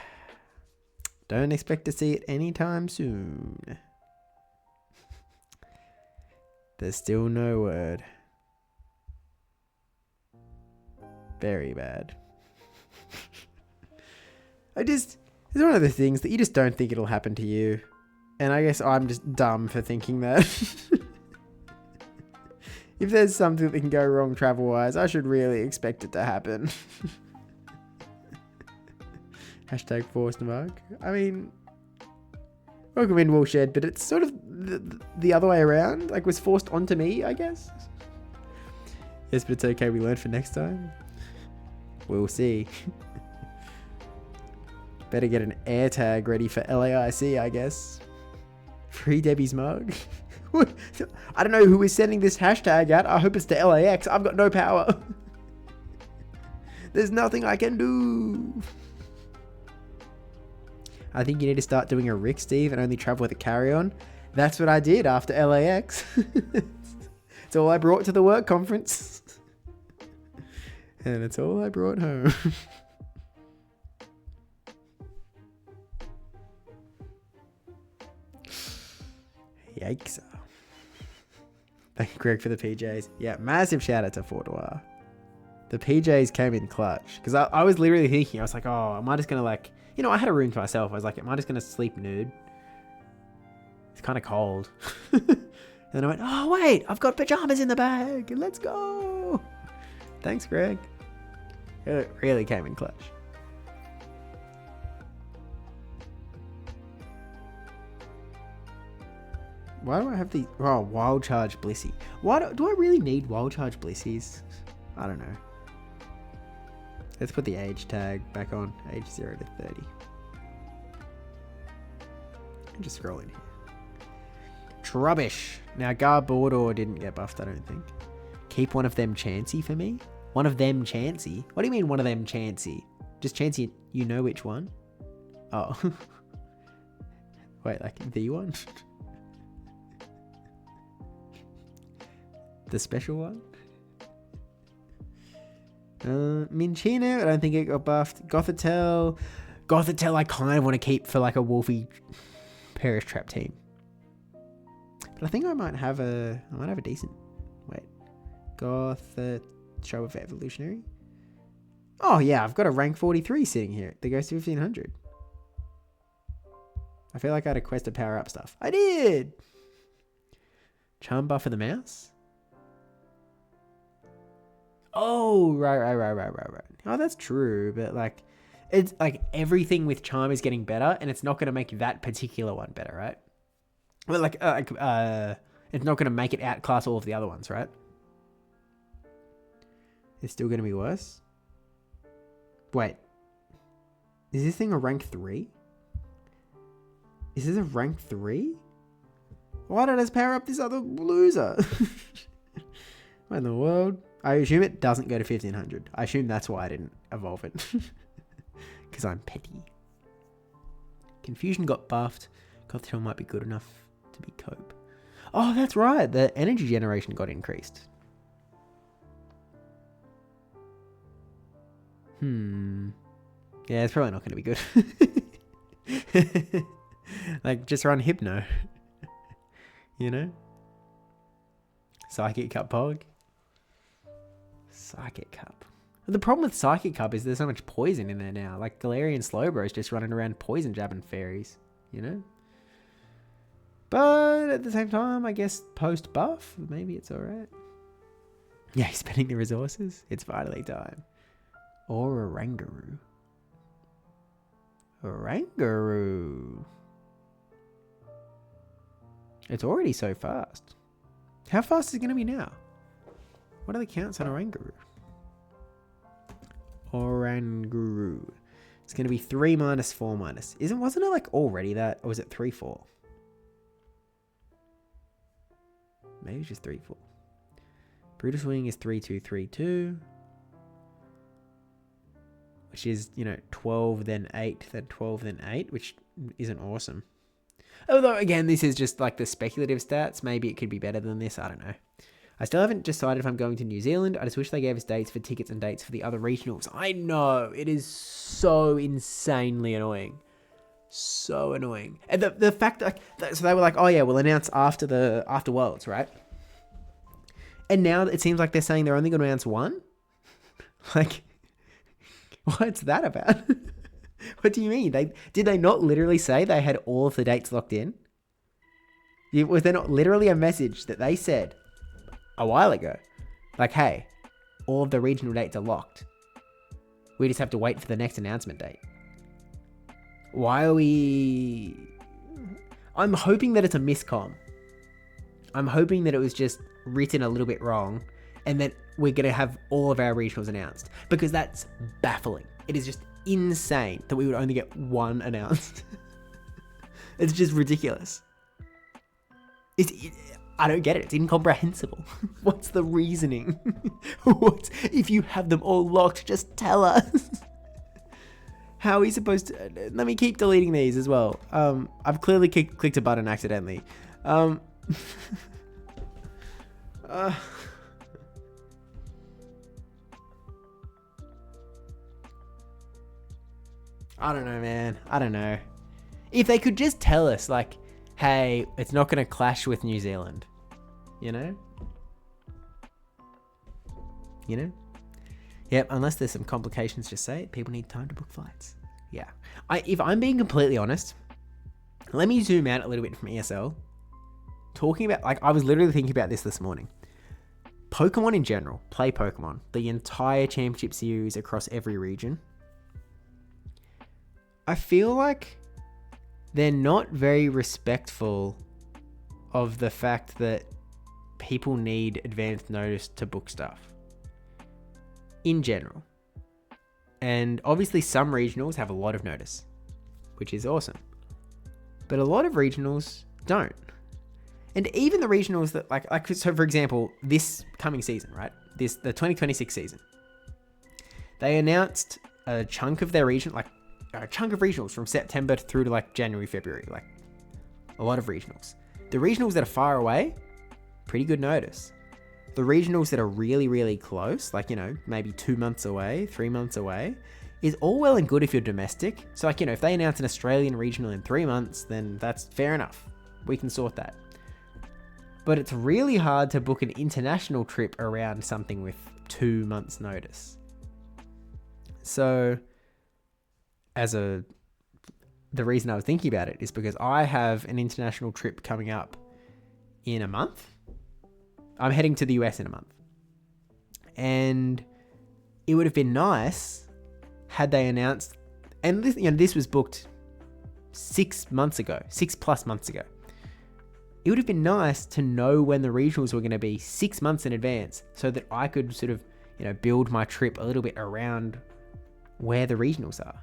Don't expect to see it anytime soon. There's still no word. Very bad. It's one of the things that you just don't think it'll happen to you. And I guess I'm just dumb for thinking that. If there's something that can go wrong travel-wise, I should really expect it to happen. Hashtag forced mug. I mean, welcome in, Woolshed, but it's sort of the other way around. Like, was forced onto me, I guess. Yes, but it's okay. We learn for next time. We'll see. Better get an air tag ready for LAIC, I guess. Free Debbie's mug. I don't know who is sending this hashtag at. I hope it's to LAX. I've got no power. There's nothing I can do. I think you need to start doing a Rick, Steve, and only travel with a carry-on. That's what I did after LAX. It's all I brought to the work conference. And it's all I brought home. Yikes. Thank you, Greg, for the PJs. Yeah, massive shout out to Fortois. The PJs came in clutch. Because I was literally thinking, I was like, oh, am I just going to like... You know, I had a room to myself. I was like, am I just going to sleep nude? It's kind of cold. And then I went, oh, wait, I've got pajamas in the bag. Let's go. Thanks, Greg. It really came in clutch. Why do I have the... Oh, Wild Charge Blissey. Why do I really need Wild Charge Blissies? I don't know. Let's put the age tag back on. Age 0 to 30. And just scroll in here. Trubbish. Now, Garbodor didn't get buffed, I don't think. Keep one of them Chansey for me? One of them Chansey? What do you mean one of them Chansey? Just Chansey, you know which one? Oh. Wait, like the one? The special one? Minchino, I don't think it got buffed. Gothitelle I kind of want to keep for like a Wolfie Perish Trap team. But I think I might have a decent... Wait. Show of Evolutionary? Oh yeah, I've got a rank 43 sitting here. That goes to 1500. I feel like I had a quest to power up stuff. I did! Charm buff for the mouse? Oh, right. Oh, that's true, but like, it's like everything with Charm is getting better, and it's not going to make that particular one better, right? Well, it's not going to make it outclass all of the other ones, right? It's still going to be worse. Wait, is this thing a rank 3? Is this a rank 3? Why did I just power up this other loser? What in the world? I assume it doesn't go to 1500. I assume that's why I didn't evolve it. Because I'm petty. Confusion got buffed. Gothitelle might be good enough to be cope. Oh, that's right. The energy generation got increased. Yeah, it's probably not going to be good. Like, just run Hypno. You know? Psychic Cup Pog. Psychic Cup. The problem with Psychic Cup is there's so much poison in there now. Like, Galarian Slowbro is just running around poison jabbing fairies. You know? But at the same time, I guess post-buff, maybe it's alright. Yeah, he's spending the resources. It's finally time. Or a Rangaroo. Rangaroo. It's already so fast. How fast is it going to be now? What are the counts on Oranguru? Oranguru. It's going to be 3 minus 4 minus. Wasn't it like already that? Or was it 3, 4? Maybe it's just 3, 4. Brutus Wing is 3, 2, 3, 2. Which is, 12, then 8, then 12, then 8, which isn't awesome. Although, again, this is just like the speculative stats. Maybe it could be better than this. I don't know. I still haven't decided if I'm going to New Zealand. I just wish they gave us dates for tickets and dates for the other regionals. I know. It is so insanely annoying. So annoying. And the fact that, so they were like, oh yeah, we'll announce after Worlds, right? And now it seems like they're saying they're only going to announce one. Like, what's that about? What do you mean? Did they not literally say they had all of the dates locked in? Was there not literally a message that they said a while ago? Like, hey, all of the regional dates are locked. We just have to wait for the next announcement date. Why are we... I'm hoping that it's a miscomm. I'm hoping that it was just written a little bit wrong and that we're going to have all of our regionals announced, because that's baffling. It is just insane that we would only get one announced. It's just ridiculous. I don't get it. It's incomprehensible. What's the reasoning? If you have them all locked, just tell us. How are we supposed to... Let me keep deleting these as well. I've clearly clicked a button accidentally. I don't know, man. I don't know. If they could just tell us, like, hey, it's not going to clash with New Zealand. You know? Yep, unless there's some complications, just say it. People need time to book flights. Yeah. If I'm being completely honest, let me zoom out a little bit from ESL. Talking about, like, I was literally thinking about this morning. Pokemon in general, play Pokemon, the entire championship series across every region. I feel like they're not very respectful of the fact that people need advance notice to book stuff. In general. And obviously some regionals have a lot of notice, which is awesome. But a lot of regionals don't. And even the regionals that like so for example, this coming season, right? The 2026 season. They announced a chunk of their region, like a chunk of regionals from September through to like January, February, like a lot of regionals. The regionals that are far away, pretty good notice. The regionals that are really, really close, like, maybe 2 months away, 3 months away, is all well and good if you're domestic. So like, if they announce an Australian regional in 3 months, then that's fair enough. We can sort that. But it's really hard to book an international trip around something with 2 months notice. So the reason I was thinking about it is because I have an international trip coming up in a month. I'm heading to the US in a month. And it would have been nice had they announced, and this was booked 6 months ago, 6+ months ago. It would have been nice to know when the regionals were going to be 6 months in advance so that I could sort of, build my trip a little bit around where the regionals are.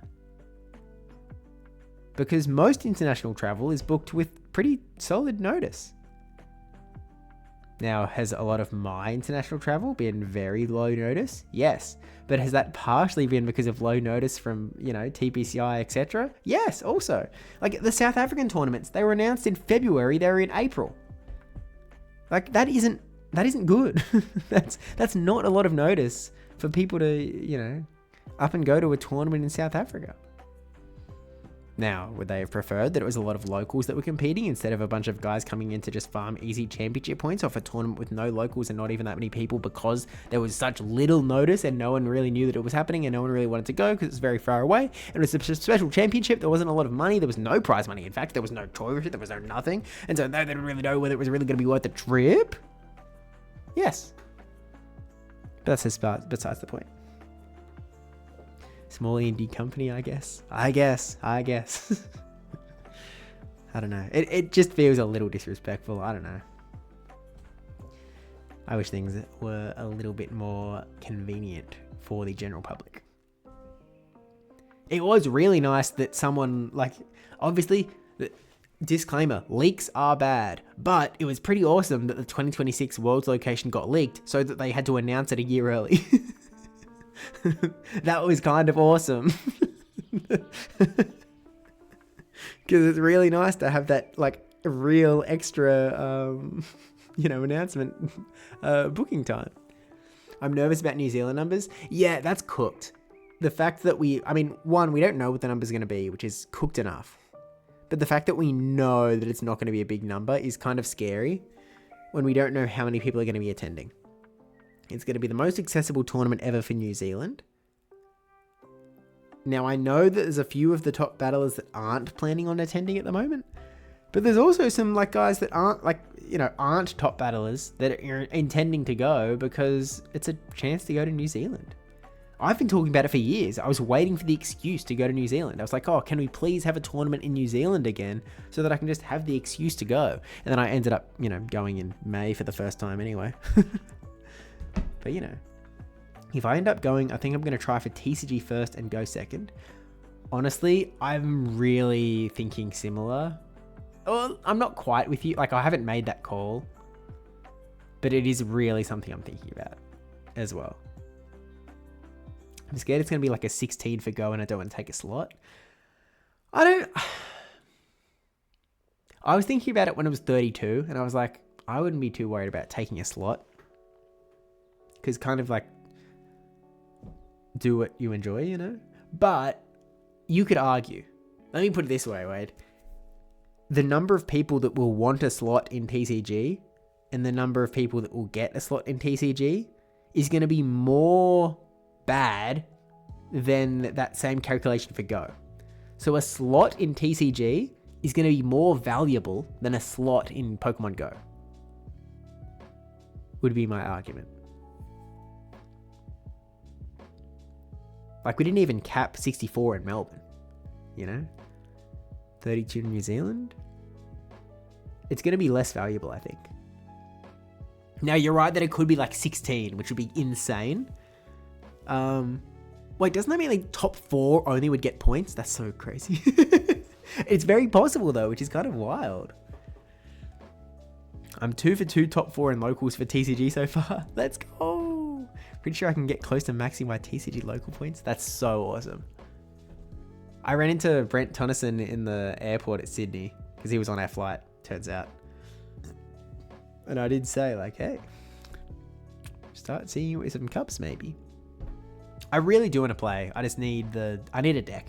Because most international travel is booked with pretty solid notice. Now, has a lot of my international travel been very low notice? Yes. But has that partially been because of low notice from, TPCI, etc.? Yes, also. Like the South African tournaments, they were announced in February, they were in April. Like that isn't good. That's not a lot of notice for people to, up and go to a tournament in South Africa. Now, would they have preferred that it was a lot of locals that were competing instead of a bunch of guys coming in to just farm easy championship points off a tournament with no locals and not even that many people because there was such little notice and no one really knew that it was happening and no one really wanted to go because it was very far away and it was a special championship. There wasn't a lot of money. There was no prize money. In fact, there was no tourist. There was no nothing. And so they didn't really know whether it was really going to be worth the trip. Yes. But that's besides the point. Small indie company, I guess. I don't know. It just feels a little disrespectful. I don't know. I wish things were a little bit more convenient for the general public. It was really nice that someone, like, obviously, disclaimer, leaks are bad, but it was pretty awesome that the 2026 Worlds location got leaked so that they had to announce it a year early. That was kind of awesome. Because it's really nice to have that, like, real extra, announcement booking time. I'm nervous about New Zealand numbers. Yeah, that's cooked. The fact that we don't know what the number's going to be, which is cooked enough. But the fact that we know that it's not going to be a big number is kind of scary when we don't know how many people are going to be attending. It's going to be the most accessible tournament ever for New Zealand. Now, I know that there's a few of the top battlers that aren't planning on attending at the moment, but there's also some guys that aren't top battlers that are intending to go because it's a chance to go to New Zealand. I've been talking about it for years. I was waiting for the excuse to go to New Zealand. I was like, oh, can we please have a tournament in New Zealand again so that I can just have the excuse to go? And then I ended up, going in May for the first time anyway. But, if I end up going, I think I'm going to try for TCG first and go second. Honestly, I'm really thinking similar. Well, I'm not quite with you. I haven't made that call. But it is really something I'm thinking about as well. I'm scared it's going to be like a 16 for go and I don't want to take a slot. I was thinking about it when it was 32 and I was like, I wouldn't be too worried about taking a slot. Because kind of do what you enjoy, But you could argue. Let me put it this way, Wade. The number of people that will want a slot in TCG and the number of people that will get a slot in TCG is going to be more bad than that same calculation for Go. So a slot in TCG is going to be more valuable than a slot in Pokemon Go. Would be my argument. We didn't even cap 64 in Melbourne, 32 in New Zealand. It's going to be less valuable, I think. Now, you're right that it could be 16, which would be insane. Wait, doesn't that mean top 4 only would get points? That's so crazy. It's very possible though, which is kind of wild. I'm 2 for 2 top 4 in locals for TCG so far. Let's go. Pretty sure I can get close to maxing my TCG local points. That's so awesome. I ran into Brent Tonneson in the airport at Sydney because he was on our flight, turns out. And I did say hey, start seeing you with some cups maybe. I really do want to play. I just need I need a deck.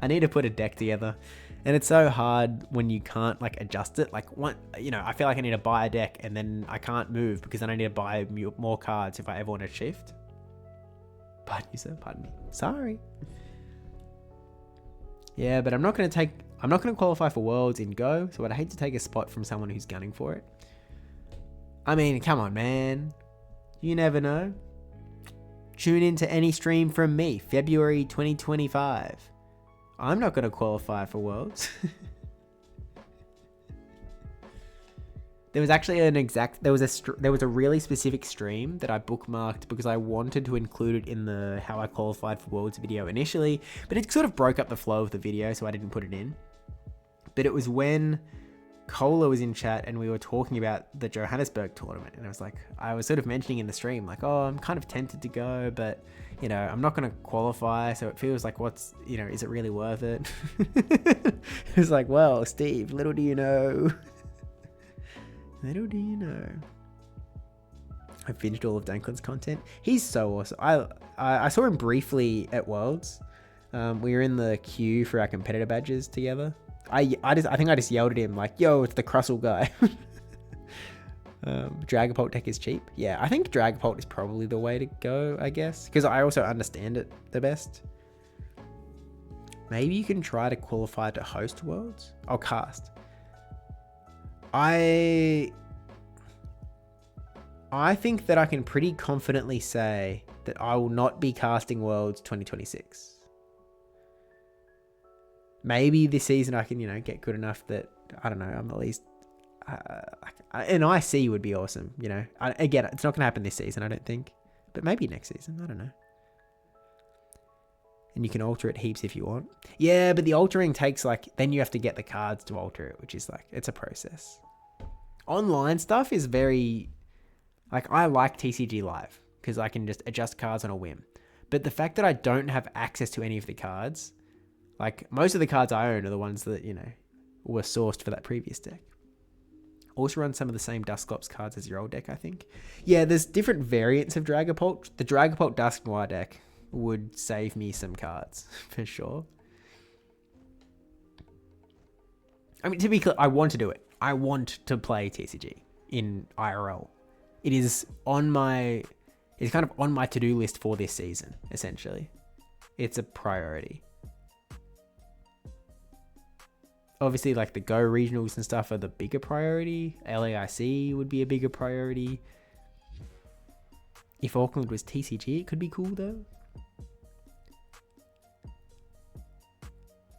I need to put a deck together. And it's so hard when you can't adjust it. I feel like I need to buy a deck and then I can't move because then I need to buy more cards if I ever want to shift. Pardon you, sir. Pardon me. Sorry. Yeah, but I'm not going to qualify for Worlds in Go, so I'd hate to take a spot from someone who's gunning for it. I mean, come on, man. You never know. Tune in to any stream from me, February 2025. I'm not going to qualify for Worlds. There was actually there was a really specific stream that I bookmarked because I wanted to include it in the how I qualified for Worlds video initially, but it sort of broke up the flow of the video, so I didn't put it in. But it was when Cola was in chat and we were talking about the Johannesburg tournament, and I was sort of mentioning in the stream oh, I'm kind of tempted to go, but I'm not going to qualify, so it feels is it really worth it? It was well, Steve, little do you know. Little do you know. I finished all of Danklin's content. He's so awesome. I saw him briefly at Worlds. We were in the queue for our competitor badges together. I think I just yelled at him yo, it's the Crustle guy. Dragapult deck is cheap. Yeah, I think Dragapult is probably the way to go, I guess, because I also understand it the best. Maybe you can try to qualify to host Worlds. I'll cast. I think that I can pretty confidently say that I will not be casting Worlds 2026. Maybe this season I can, get good enough that, I don't know, I'm at least... an IC would be awesome, Again, it's not going to happen this season, I don't think. But maybe next season, I don't know. And you can alter it heaps if you want. Yeah, but the altering takes, then you have to get the cards to alter it, which is, it's a process. Online stuff is very... I like TCG Live, because I can just adjust cards on a whim. But the fact that I don't have access to any of the cards... most of the cards I own are the ones that, were sourced for that previous deck. Also run some of the same Dusclops cards as your old deck, I think. Yeah, there's different variants of Dragapult. The Dragapult Dusknoir deck would save me some cards, for sure. I mean, to be clear, I want to do it. I want to play TCG in IRL. It is it's kind of on my to-do list for this season, essentially. It's a priority. Obviously, the Go regionals and stuff are the bigger priority. LAIC would be a bigger priority. If Auckland was TCG, it could be cool, though.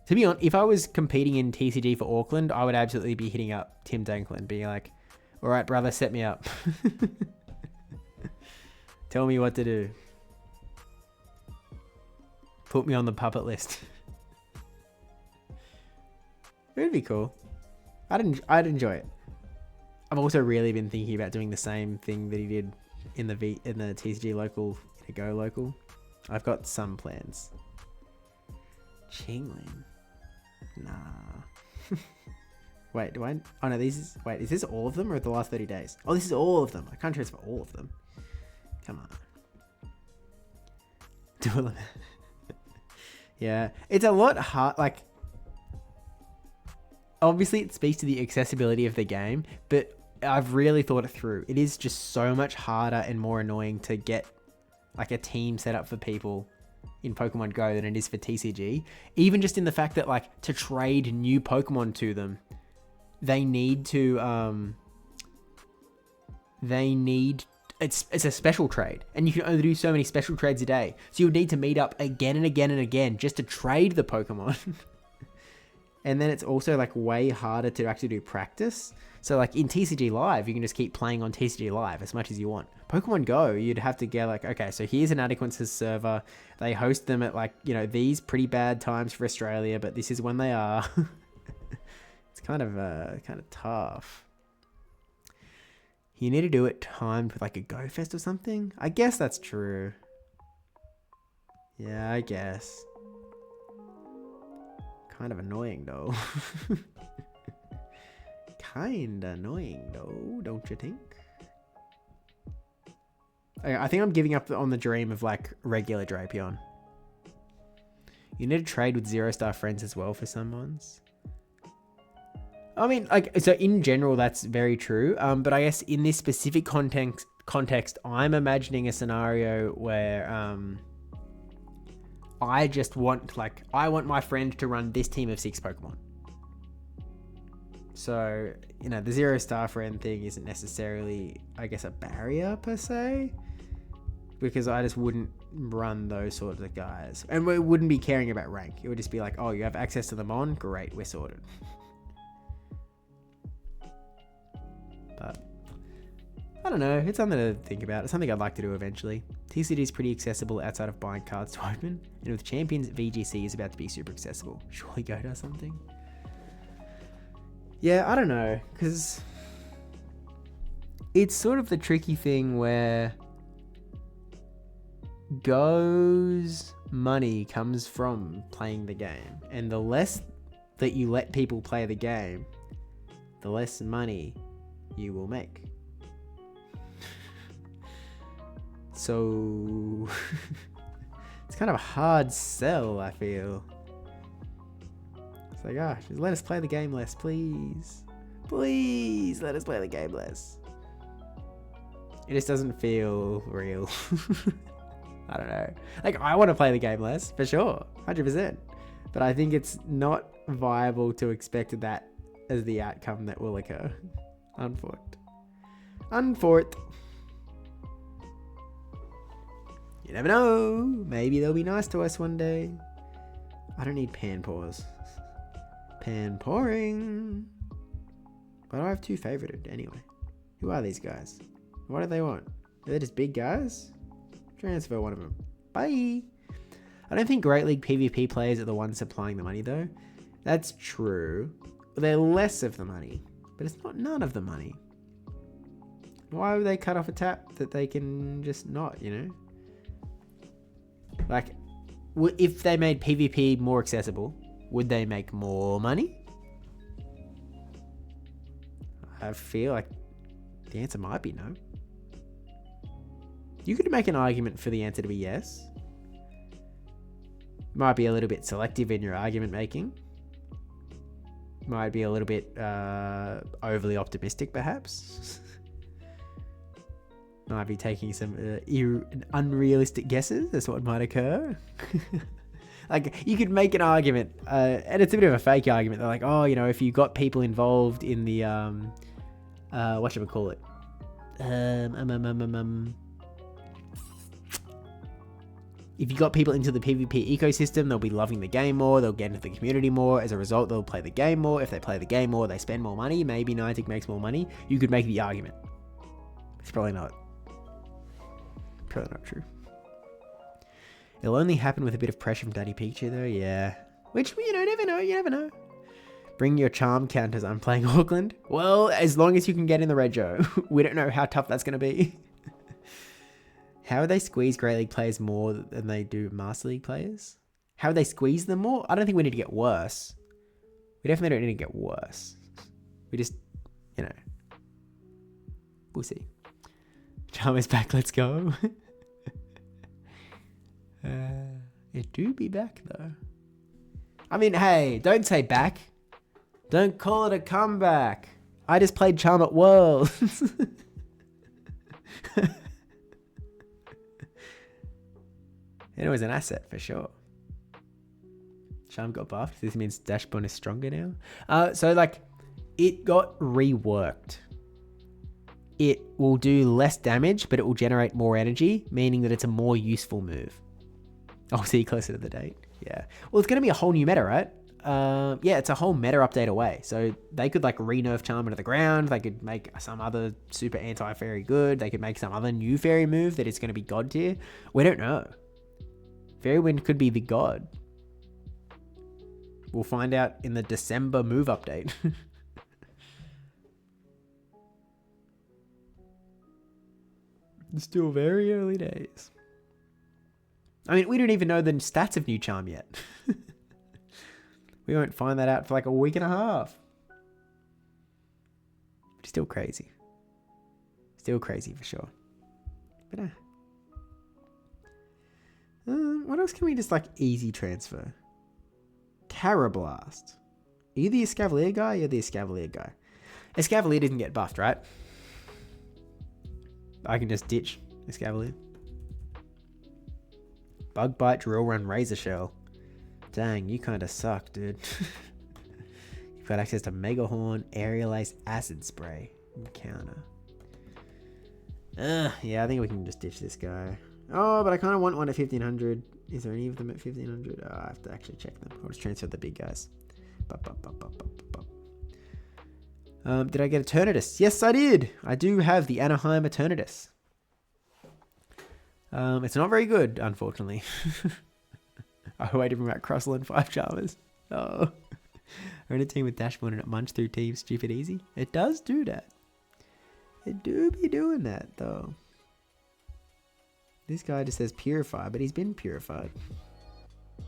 To be honest, if I was competing in TCG for Auckland, I would absolutely be hitting up Tim Danklin, being like, all right, brother, set me up. Tell me what to do. Put me on the puppet list. It would be cool. I'd enjoy it. I've also really been thinking about doing the same thing that he did in the TCG local, in a Go local. I've got some plans. Chingling. Nah. Wait, do I? Oh no, is this all of them or the last 30 days? Oh, this is all of them. I can't transfer all of them. Come on. Do a limit. Yeah, it's a lot hard. Obviously, it speaks to the accessibility of the game, but I've really thought it through. It is just so much harder and more annoying to get a team set up for people in Pokemon Go than it is for TCG. Even just in the fact that to trade new Pokemon to them, they need to it's a special trade, and you can only do so many special trades a day. So you would need to meet up again and again and again just to trade the Pokemon. And then it's also way harder to actually do practice. So in TCG Live, you can just keep playing on TCG Live as much as you want. Pokemon Go, you'd have to get okay, so here's an Adequance's server. They host them at these pretty bad times for Australia, but this is when they are. It's kind of tough. You need to do it timed with a Go Fest or something? I guess that's true. Yeah, I guess. Kind of annoying though. Kinda annoying though, don't you think? I think I'm giving up on the dream of regular Drapion. You need to trade with 0-star friends as well for some ones. I mean, so in general, that's very true. But I guess in this specific context, I'm imagining a scenario where I just want, I want my friend to run this team of 6 Pokemon. So, the 0-star friend thing isn't necessarily, I guess, a barrier per se. Because I just wouldn't run those sorts of guys. And we wouldn't be caring about rank. It would just be oh, you have access to them on? Great, we're sorted. But I don't know. It's something to think about. It's something I'd like to do eventually. TCG is pretty accessible outside of buying cards to open. And with Champions, VGC is about to be super accessible. Surely Go does something. Yeah, I don't know. Because it's sort of the tricky thing where Go's money comes from playing the game. And the less that you let people play the game, the less money you will make. So it's kind of a hard sell, I feel. It's just let us play the game less, please. Please let us play the game less. It just doesn't feel real. I don't know. I want to play the game less, for sure. 100%. But I think it's not viable to expect that as the outcome that will occur. Unfortunate. You never know. Maybe they'll be nice to us one day. I don't need pan paws. Pan pouring. But I have 2 favorited anyway. Who are these guys? What do they want? Are they just big guys? Transfer one of them. Bye. I don't think Great League PvP players are the ones supplying the money though. That's true. They're less of the money, but it's not none of the money. Why would they cut off a tap that they can just not, you know? Like, if they made PvP more accessible, would they make more money? I feel like the answer might be no. You could make an argument for the answer to be yes. Might be a little bit selective in your argument making. Might be a little bit overly optimistic, perhaps. Might be taking some unrealistic guesses. That's what might occur. Like, you could make an argument, and it's a bit of a fake argument. They're like, oh, you know, if you got people involved in the, whatchamacallit? If you got people into the PvP ecosystem, they'll be loving the game more, they'll get into the community more, as a result they'll play the game more. If they play the game more, they spend more money, maybe Niantic makes more money. You could make the argument. It's probably not true. It'll only happen with a bit of pressure from Daddy Pikachu though, yeah. Which, you know, you never know. Bring your charm counters, I'm playing Auckland. Well, as long as you can get in the Reggio. We don't know how tough that's going to be. How would they squeeze Great League players more than they do Master League players? How would they squeeze them more? I don't think we need to get worse. We definitely don't need to get worse. We just, you know, we'll see. Charmer's back, let's go. It do be back though. I mean, hey, don't say back. Don't call it a comeback. I just played Charm at Worlds. And it was an asset for sure. Charm got buffed. This means Dashbone is stronger now. So like, it got reworked. It will do less damage, but it will generate more energy, meaning that it's a more useful move. I'll see you closer to the date. Yeah. Well, it's going to be a whole new meta, right? Yeah, it's a whole meta update away. So they could like re-nerf Charm into the ground. They could make some other super anti-fairy good. They could make some other new fairy move that is going to be god tier. We don't know. Fairy Wind could be the god. We'll find out in the December move update. It's still very early days. I mean, we don't even know the stats of new Charm yet. We won't find that out for like a week and a half. Still crazy. Still crazy for sure. But what else can we just like easy transfer? Carablast. Are you the Escavalier guy? You're the Escavalier guy. Escavalier didn't get buffed, right? I can just ditch Escavalier. Bug Bite, Drill Run, Razor Shell. Dang, you kind of suck, dude. You've got access to Mega Horn, Aerial Ace, Acid Spray, and Counter. Yeah, I think we can just ditch this guy. Oh, but I kind of want one at 1500. Is there any of them at 1500? I have to actually check them. I'll just transfer the big guys. Did I get Eternatus? Yes, I did. I do have the Anaheim Eternatus. It's not very good, unfortunately. I waited for Matt Crossell and 5 Charmers. Oh. We're in a team with Dashboard and it munch through teams stupid easy. It does do that. It do be doing that, though. This guy just says Purify, but he's been purified. A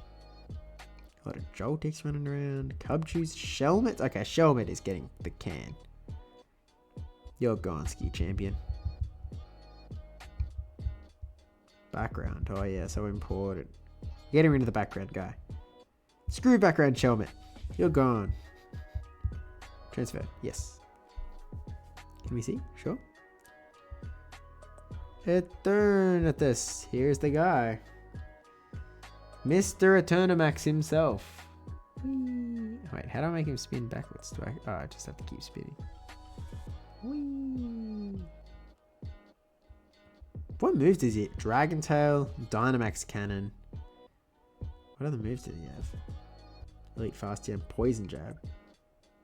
lot of Joltex running around. Cubchoo's, Shelmet. Okay, Shelmet is getting the can. You're gone, Ski Champion. Background. Oh yeah, so important. Getting rid of the background guy. Screw background Shelmet. You're gone. Transfer. Yes. Can we see? Sure. Eternatus. Here's the guy. Mr. Eternamax himself. Whee. Wait, how do I make him spin backwards? Do I? Oh, I just have to keep spinning. Whee. What moves does he? Dragon Tail, Dynamax Cannon. What other moves did he have? Elite Fast TM, Poison Jab.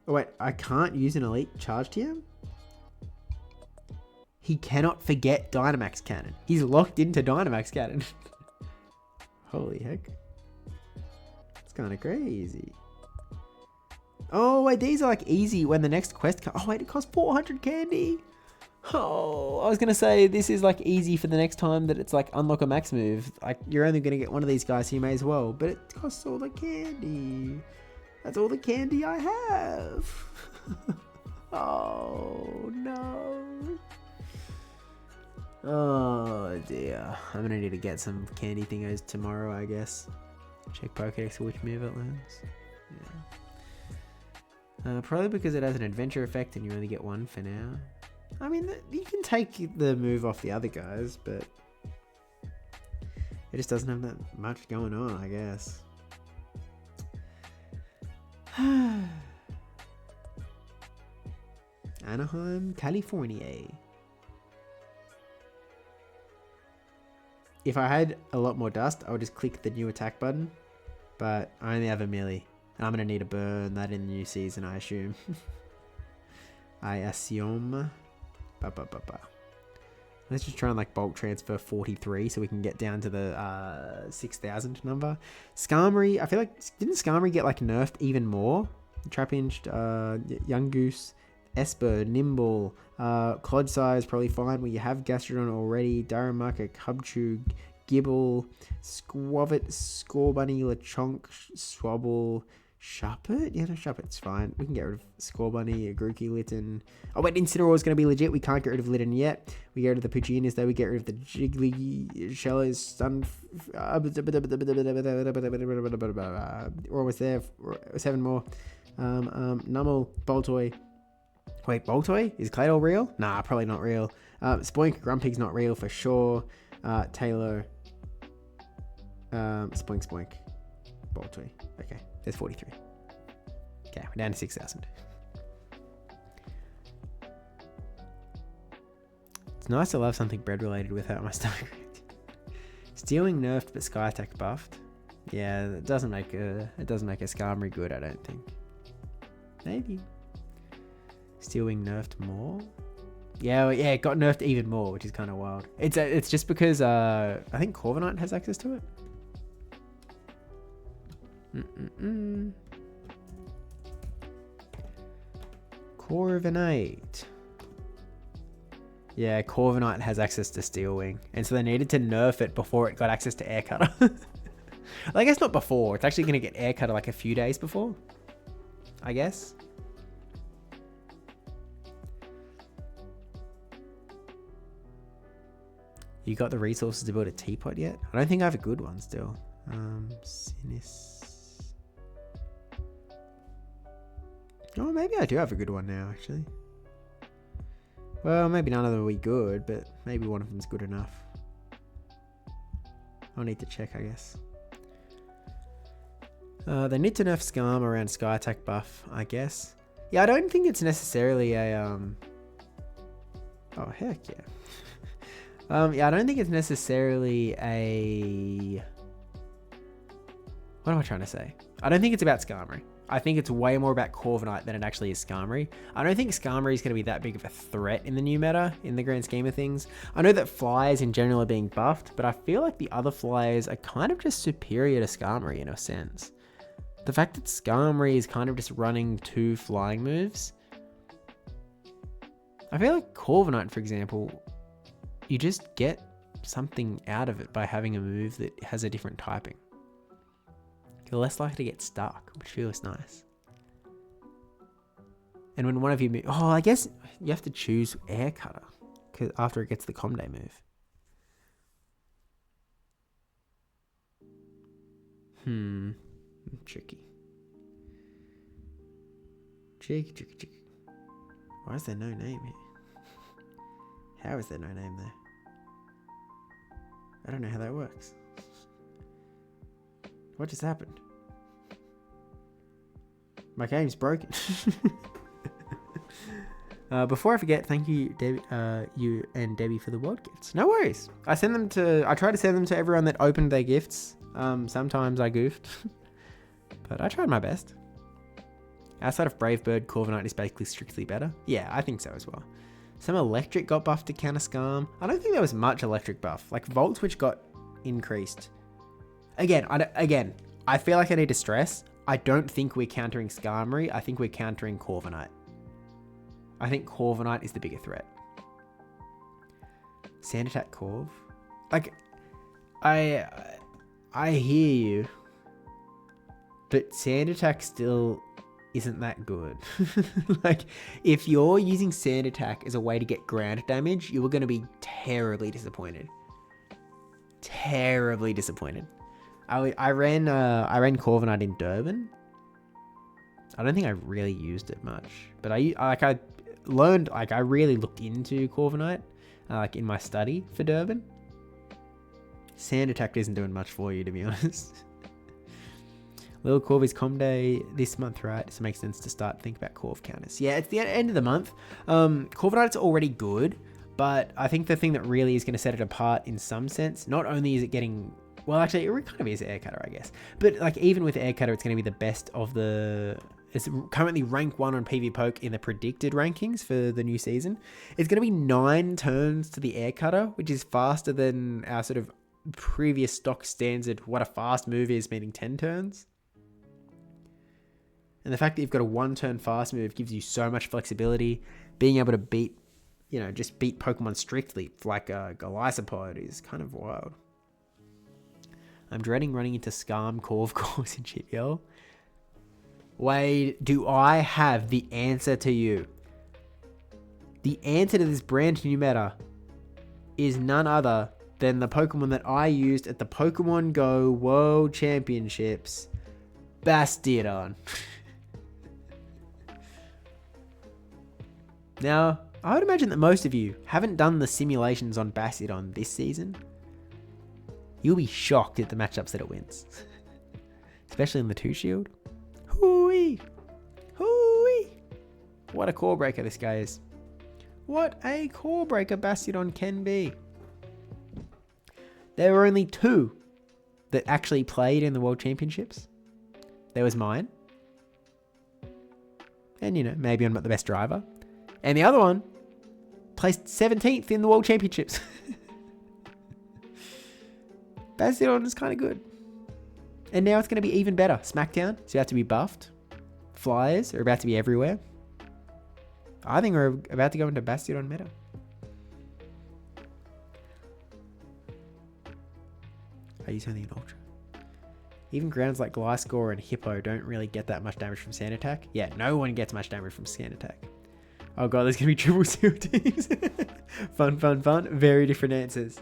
Oh wait, I can't use an Elite Charge TM? He cannot forget Dynamax Cannon. He's locked into Dynamax Cannon. Holy heck. It's kind of crazy. Oh wait, these are like easy when the next quest comes. Oh wait, it costs 400 candy. Oh, I was going to say this is like easy for the next time that it's like unlock a max move. Like you're only going to get one of these guys, so you may as well. But it costs all the candy. That's all the candy I have. Oh no. Oh dear. I'm going to need to get some candy thingos tomorrow, I guess. Check Pokédex for which move it learns. Yeah. Probably because it has an adventure effect and you only get one for now. I mean, you can take the move off the other guys, but it just doesn't have that much going on, I guess. Anaheim, California. If I had a lot more dust, I would just click the new attack button, but I only have a melee. And I'm going to need to burn that in the new season, I assume. I assume. Let's just try and like bulk transfer 43 so we can get down to the 6,000 number. Skarmory, I feel like, didn't Skarmory get like nerfed even more? Trapinch, Young Goose, Esper, Nimble, Clodsire is probably fine where you have Gastrodon already, Darumaka, Cubchoo, Gibble, Squavit, Scorbunny, Lechonk, Swabble, Sharpet? Yeah, no, Sharpet's fine. We can get rid of Scorbunny, Grookey, Litten. Oh, wait, Incineroar is going to be legit. We can't get rid of Litten yet. We get rid of the Puccinis, though. We get rid of the Jiggly, Shellos, Stun... We're almost there. 7 more. Nummel, Boltoy. Wait, Boltoy? Is Claydol real? Nah, probably not real. Spoink, Grumpig's not real for sure. Taylor. Spoink. Boltoy. Okay. There's 43. Okay, we're down to 6,000. It's nice to love something bread related without my stomach. Stealing nerfed but Sky Attack buffed. Yeah, it doesn't make a Skarmory good, I don't think. Maybe. Stealing nerfed more? Yeah, it got nerfed even more, which is kind of wild. It's just because I think Corviknight has access to it. Corviknight. Yeah, Corviknight has access to Steel Wing, and so they needed to nerf it before it got access to Air Cutter. I guess not before. It's actually going to get Air Cutter like a few days before, I guess. You got the resources to build a teapot yet? I don't think I have a good one still. Sinis. Oh, maybe I do have a good one now, actually. Well, maybe none of them will be good, but maybe one of them's good enough. I'll need to check, I guess. They need to nerf Skarm around Sky Attack buff, I guess. Yeah, I don't think it's necessarily a... Oh, heck yeah. Yeah, I don't think it's necessarily a... What am I trying to say? I don't think it's about Skarmory. I think it's way more about Corviknight than it actually is Skarmory. I don't think Skarmory is going to be that big of a threat in the new meta, in the grand scheme of things. I know that flyers in general are being buffed, but I feel like the other flyers are kind of just superior to Skarmory in a sense. The fact that Skarmory is kind of just running 2 flying moves. I feel like Corviknight, for example, you just get something out of it by having a move that has a different typing. You're less likely to get stuck, which feels nice. And when one of you... I guess you have to choose Air Cutter after it gets the Comday move. Tricky. Tricky. Why is there no name here? How is there no name there? I don't know how that works. What just happened? My game's broken. Before I forget, thank you, Debbie, you and Debbie for the world gifts. No worries. I try to send them to everyone that opened their gifts. Sometimes I goofed. But I tried my best. Outside of Brave Bird, Corviknight is basically strictly better. Yeah, I think so as well. Some electric got buffed to counter Scarm. I don't think there was much electric buff. Like Volt Switch got increased. Again, I feel like I need to stress. I don't think we're countering Skarmory. I think we're countering Corviknight. I think Corviknight is the bigger threat. Sand Attack Corv. Like, I hear you. But Sand Attack still isn't that good. Like, if you're using Sand Attack as a way to get ground damage, you are going to be terribly disappointed. Terribly disappointed. I ran Corviknight in Durban. I don't think I really used it much, but I learned, like, I really looked into Corviknight, like in my study for Durban. Sand Attack isn't doing much for you, to be honest. Little Corvy's Com Day this month, right? So it makes sense to start thinking about Corv counters. Yeah, it's the end of the month. Corviknight's already good, but I think the thing that really is going to set it apart in some sense, not only is it getting, well, actually, it kind of is Air Cutter, I guess. But like, even with Air Cutter, it's going to be the best of the... It's currently rank 1 on PvPoke in the predicted rankings for the new season. It's going to be 9 turns to the Air Cutter, which is faster than our sort of previous stock standard, what a fast move is, meaning 10 turns. And the fact that you've got a 1-turn fast move gives you so much flexibility. Being able to beat, just beat Pokemon strictly, like a Golisopod, is kind of wild. I'm dreading running into Scarm Corv calls in GPL. Wade, do I have the answer to you? The answer to this brand new meta is none other than the Pokemon that I used at the Pokemon Go World Championships, Bastiodon. Now, I would imagine that most of you haven't done the simulations on Bastiodon this season. You'll be shocked at the matchups that it wins. Especially in the 2-shield. Hooey! Hooey! What a core breaker this guy is. What a core breaker Bastiodon can be. There were only 2 that actually played in the World Championships. There was mine. And, maybe I'm not the best driver. And the other one placed 17th in the World Championships. Bastiodon is kind of good. And now it's going to be even better. Smackdown is about to be buffed. Flyers are about to be everywhere. I think we're about to go into Bastiodon meta. I use only an Ultra. Even grounds like Gliscor and Hippo don't really get that much damage from Sand Attack. Yeah, no one gets much damage from Sand Attack. Oh god, there's going to be triple seal teams. Fun. Very different answers.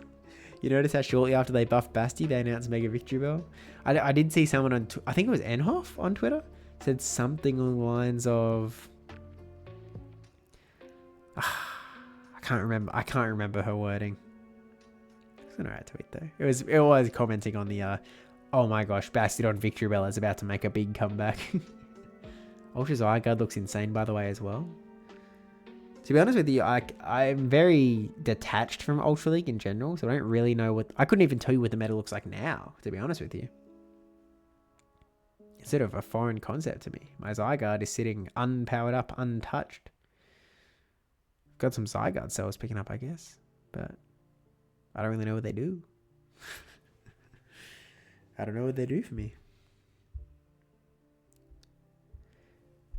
You notice how shortly after they buffed Basti, they announced Mega Victory Bell? I did see someone on, I think it was Enhoff on Twitter, said something along the lines of... I can't remember her wording. It's an alright tweet though. It was commenting on the, oh my gosh, Bastiodon Victory Bell is about to make a big comeback. Ultra's Eye Guard looks insane, by the way, as well. To be honest with you, I'm very detached from Ultra League in general, so I don't really know I couldn't even tell you what the meta looks like now, to be honest with you. It's sort of a foreign concept to me. My Zygarde is sitting unpowered up, untouched. Got some Zygarde cells picking up, I guess, but I don't really know what they do. I don't know what they do for me.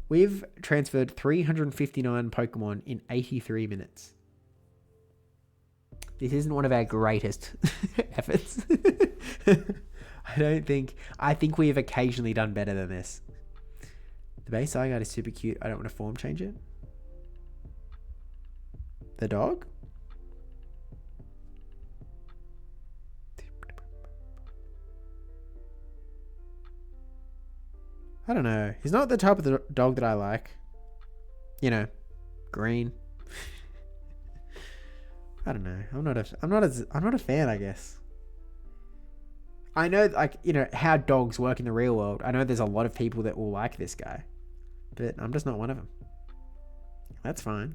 We've transferred 359 Pokemon in 83 minutes. This isn't one of our greatest efforts. I think we have occasionally done better than this. The base Zygarde is super cute. I don't want to form change it. The dog? I don't know. He's not the type of the dog that I like. Green. I don't know. I'm not a fan, I guess. I know, how dogs work in the real world. I know there's a lot of people that will like this guy, but I'm just not one of them. That's fine.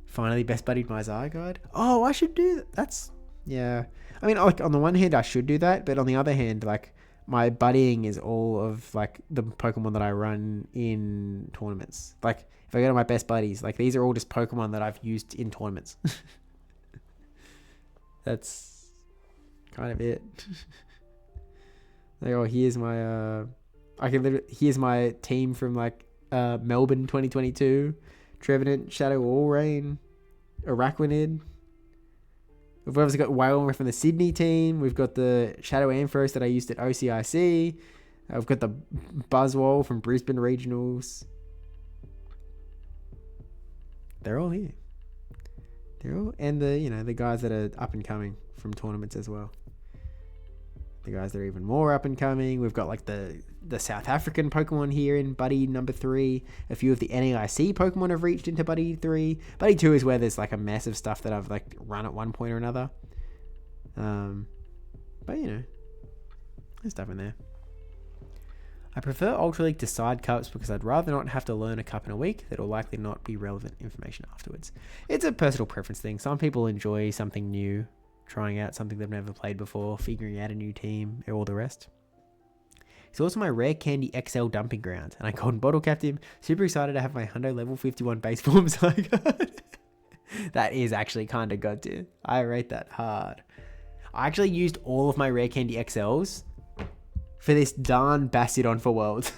Finally best buddied my Zygarde. Oh, I should do that. Yeah. I mean, like, on the one hand, I should do that, but on the other hand, like, my buddying is all of, like, the Pokemon that I run in tournaments. Like, if I go to my best buddies, like, these are all just Pokemon that I've used in tournaments. That's kind of it. Like, oh, here's my, here's my team from, like, Melbourne 2022. Trevenant, Shadow Allrain, Araquanid. We've obviously got Wailmer from the Sydney team. We've got the Shadow Ampharos that I used at OCIC. I've got the Buzzwole from Brisbane Regionals. They're all here. They're all, and the guys that are up and coming from tournaments as well. The guys that are even more up and coming. We've got like the South African Pokemon here in Buddy number 3. A few of the NAIC Pokemon have reached into Buddy 3. Buddy 2 is where there's like a massive stuff that I've like run at one point or another. But there's stuff in there. I prefer Ultra League to side cups because I'd rather not have to learn a cup in a week that will likely not be relevant information afterwards. It's a personal preference thing. Some people enjoy something new, trying out something they've never played before, figuring out a new team, and all the rest. It's also my Rare Candy XL dumping ground, and I golden bottle capped him. Super excited to have my Hundo level 51 base form Zygarde. That is actually kind of god tier. I rate that hard. I actually used all of my Rare Candy XLs for this darn Bastiodon for Worlds.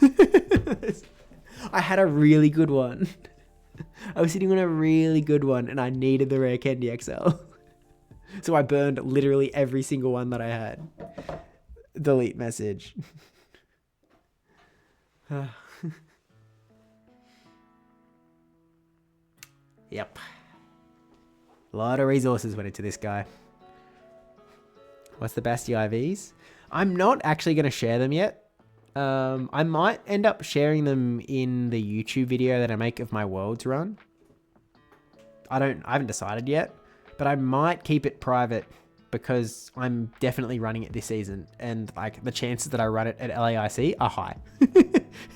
I had a really good one. I was sitting on a really good one, and I needed the Rare Candy XL. So I burned literally every single one that I had. Delete message. Yep. A lot of resources went into this guy. What's the Basti IVs? I'm not actually going to share them yet. I might end up sharing them in the YouTube video that I make of my Worlds run. I haven't decided yet. But I might keep it private because I'm definitely running it this season. And like the chances that I run it at LAIC are high.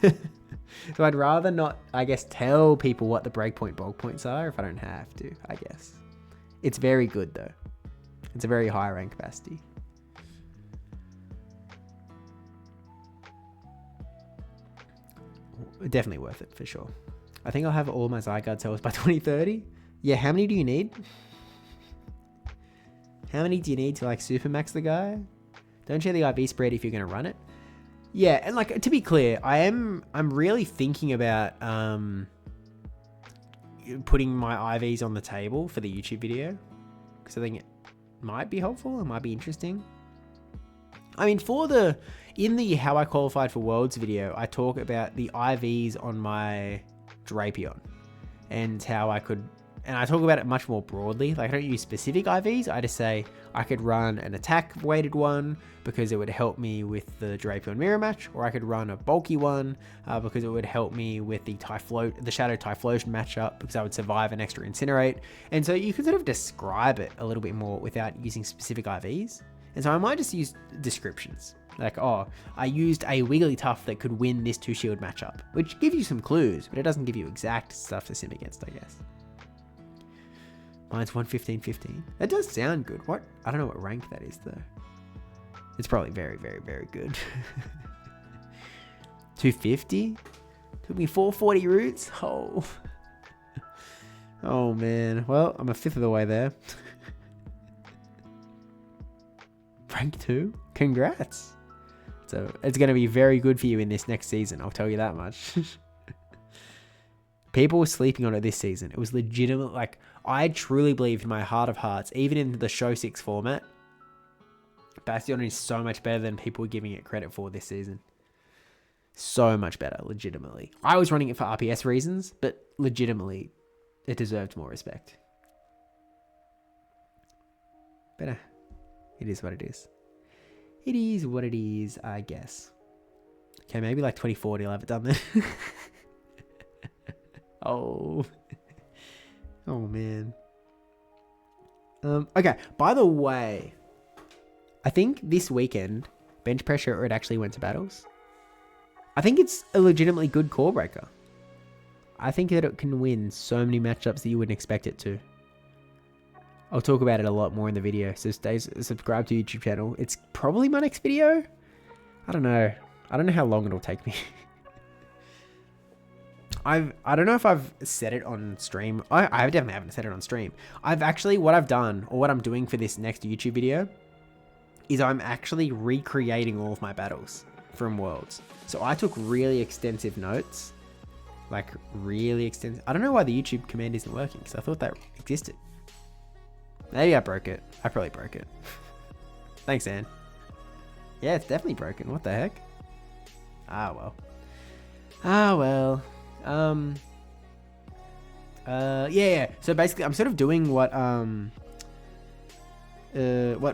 So I'd rather not, I guess, tell people what the breakpoint bulk points are if I don't have to, I guess. It's very good though. It's a very high rank Basti. Definitely worth it for sure. I think I'll have all my Zygarde cells by 2030. Yeah, how many do you need? How many do you need to like supermax the guy? Don't share the IV spread if you're going to run it. Yeah, and like to be clear, I'm really thinking about putting my IVs on the table for the YouTube video because I think it might be helpful. It might be interesting. I mean, in the how I qualified for Worlds video, I talk about the IVs on my Drapion and how I could. And I talk about it much more broadly. Like I don't use specific IVs. I just say I could run an attack weighted one because it would help me with the Drapion mirror match, or I could run a bulky one because it would help me with the Shadow Typhlosion matchup because I would survive an extra Incinerate. And so you can sort of describe it a little bit more without using specific IVs. And so I might just use descriptions. Like, oh, I used a Wigglytuff that could win this 2-shield matchup, which gives you some clues, but it doesn't give you exact stuff to sim against, I guess. Mine's 115.15. That does sound good. What? I don't know what rank that is though. It's probably very, very, very good. 250? Took me 440 routes? Oh. Oh man. Well, I'm a fifth of the way there. Rank 2? Congrats. So it's going to be very good for you in this next season. I'll tell you that much. People were sleeping on it this season. It was legitimate. Like, I truly believed in my heart of hearts, even in the Show 6 format, Bastion is so much better than people were giving it credit for this season. So much better, legitimately. I was running it for RPS reasons, but legitimately, it deserved more respect. But it is what it is. It is what it is, I guess. Okay, maybe like 2040 I'll have it done then. Oh. Oh, man. Okay, by the way, I think this weekend, bench pressure, it actually went to battles. I think it's a legitimately good core breaker. I think that it can win so many matchups that you wouldn't expect it to. I'll talk about it a lot more in the video. So stay subscribed to YouTube channel. It's probably my next video. I don't know. I don't know how long it'll take me. I don't know if I've said it on stream. I definitely haven't said it on stream. What I've done, or what I'm doing for this next YouTube video, is I'm actually recreating all of my battles from Worlds. So I took really extensive notes. Like, really extensive. I don't know why the YouTube command isn't working, because I thought that existed. Maybe I broke it. I probably broke it. Thanks, Anne. Yeah, it's definitely broken. What the heck? Ah, well. Ah, well. Yeah. So basically, I'm sort of doing what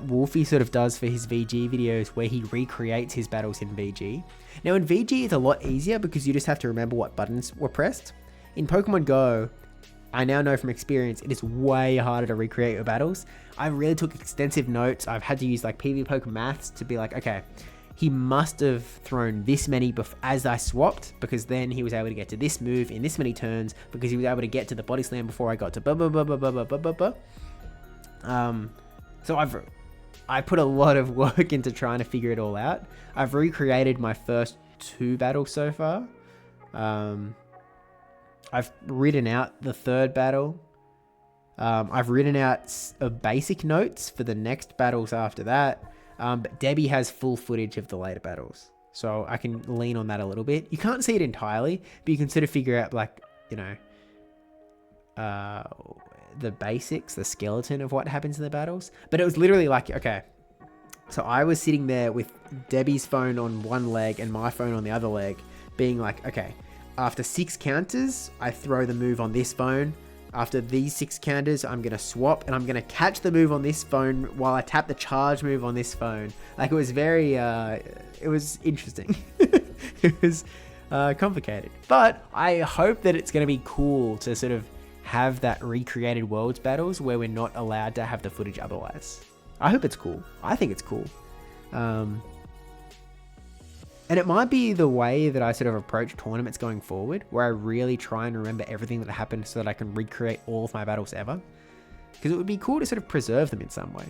Wolfie sort of does for his VG videos, where he recreates his battles in VG. Now, in VG, it's a lot easier because you just have to remember what buttons were pressed. In Pokemon Go, I now know from experience, it is way harder to recreate your battles. I really took extensive notes. I've had to use like PvPoke maths to be like, okay, he must have thrown this many as I swapped, because then he was able to get to this move in this many turns, because he was able to get to the body slam before I got to blah, blah, blah, blah, blah, blah, blah, blah. So I put a lot of work into trying to figure it all out. I've recreated my first 2 battles so far. I've written out the 3rd battle. I've written out basic notes for the next battles after that. But Debbie has full footage of the later battles, so I can lean on that a little bit. You can't see it entirely, but you can sort of figure out, like, you know, the basics, the skeleton of what happens in the battles. But it was literally like, okay, so I was sitting there with Debbie's phone on one leg and my phone on the other leg, being like, okay, after 6 counters, I throw the move on this phone. After these 6 counters, I'm going to swap, and I'm going to catch the move on this phone while I tap the charge move on this phone. Like, it was very, it was interesting. It was complicated. But I hope that it's going to be cool to sort of have that recreated Worlds battles where we're not allowed to have the footage otherwise. I hope it's cool. I think it's cool. And it might be the way that I sort of approach tournaments going forward, where I really try and remember everything that happened so that I can recreate all of my battles ever. Because it would be cool to sort of preserve them in some way.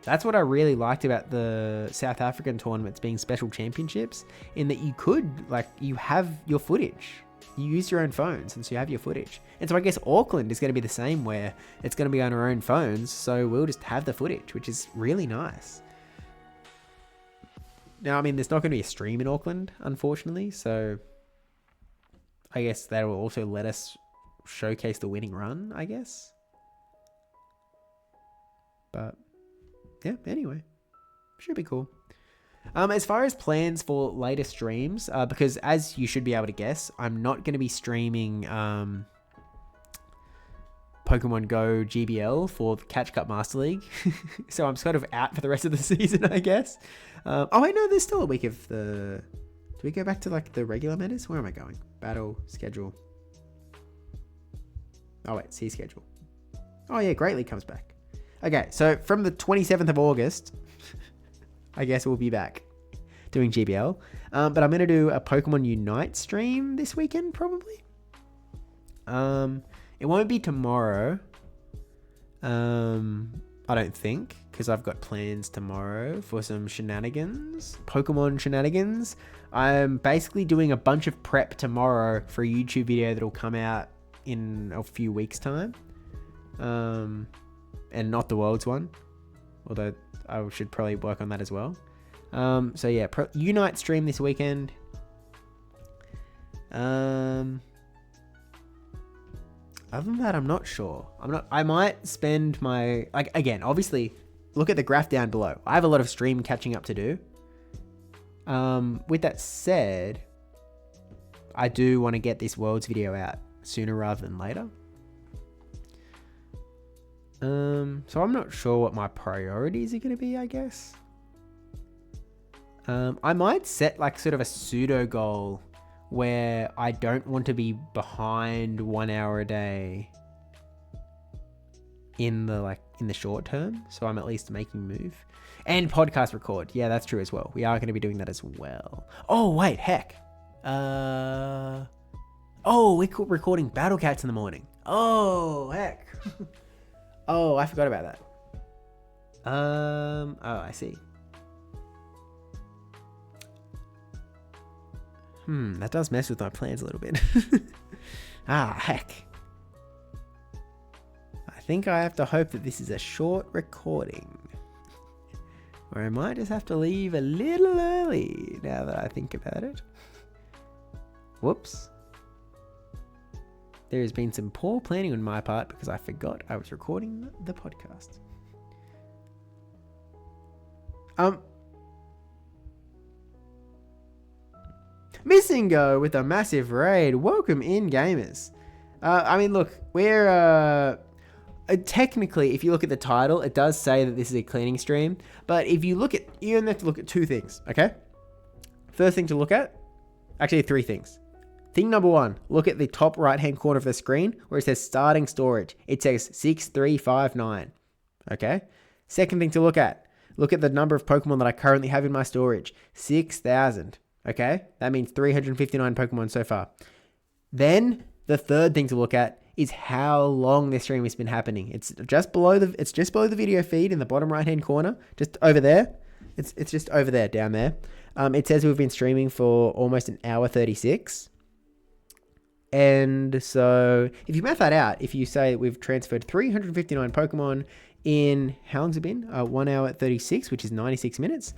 That's what I really liked about the South African tournaments being special championships, in that you could, like, you have your footage. You use your own phones, and so you have your footage. And so I guess Auckland is going to be the same, where it's going to be on our own phones, so we'll just have the footage, which is really nice. Now, I mean, there's not going to be a stream in Auckland, unfortunately, so I guess that will also let us showcase the winning run, I guess. But, yeah, anyway, should be cool. As far as plans for later streams, because as you should be able to guess, I'm not going to be streaming Pokemon Go GBL for the Catch Cup Master League. So I'm sort of out for the rest of the season, I guess. Oh, wait, no, there's still a week of the... Do we go back to, like, the regular metas? Where am I going? Battle, schedule. Oh, wait, see schedule. Oh, yeah, Great League comes back. Okay, so from the 27th of August, I guess we'll be back doing GBL. But I'm going to do a Pokemon Unite stream this weekend, probably. It won't be tomorrow. I don't think, because I've got plans tomorrow for some shenanigans, Pokemon shenanigans. I'm basically doing a bunch of prep tomorrow for a YouTube video that'll come out in a few weeks' time. And not the Worlds one, although I should probably work on that as well. So yeah, Unite stream this weekend. Other than that, I'm not sure. I might spend my, like, again, obviously, look at the graph down below. I have a lot of stream catching up to do. With that said, I do want to get this Worlds video out sooner rather than later. So I'm not sure what my priorities are going to be, I guess. I might set, like, sort of a pseudo goal where I don't want to be behind 1 hour a day in the short term. So I'm at least making move. And podcast record. Yeah, that's true as well. We are going to be doing that as well. Oh, wait, heck. Oh, we're recording Battle Cats in the morning. Oh, heck. Oh, I forgot about that. Oh, I see. That does mess with my plans a little bit. Heck. I think I have to hope that this is a short recording. Or I might just have to leave a little early now that I think about it. Whoops. There has been some poor planning on my part because I forgot I was recording the podcast. Missingo with a massive raid. Welcome in, gamers. I mean, look, we're technically, if you look at the title, it does say that this is a cleaning stream. But if you look at, you only have to look at two things, okay? First thing to look at, actually three things. Thing number one, look at the top right-hand corner of the screen where it says starting storage. It says 6359, okay? Second thing to look at the number of Pokemon that I currently have in my storage, 6,000, okay? That means 359 Pokemon so far. Then the third thing to look at is how long this stream has been happening. It's just below the video feed in the bottom right-hand corner, just over there. It's just over there, down there. It says we've been streaming for almost an hour 36. And so if you math that out, if you say we've transferred 359 Pokemon in, how long's it been? 1 hour 36, which is 96 minutes.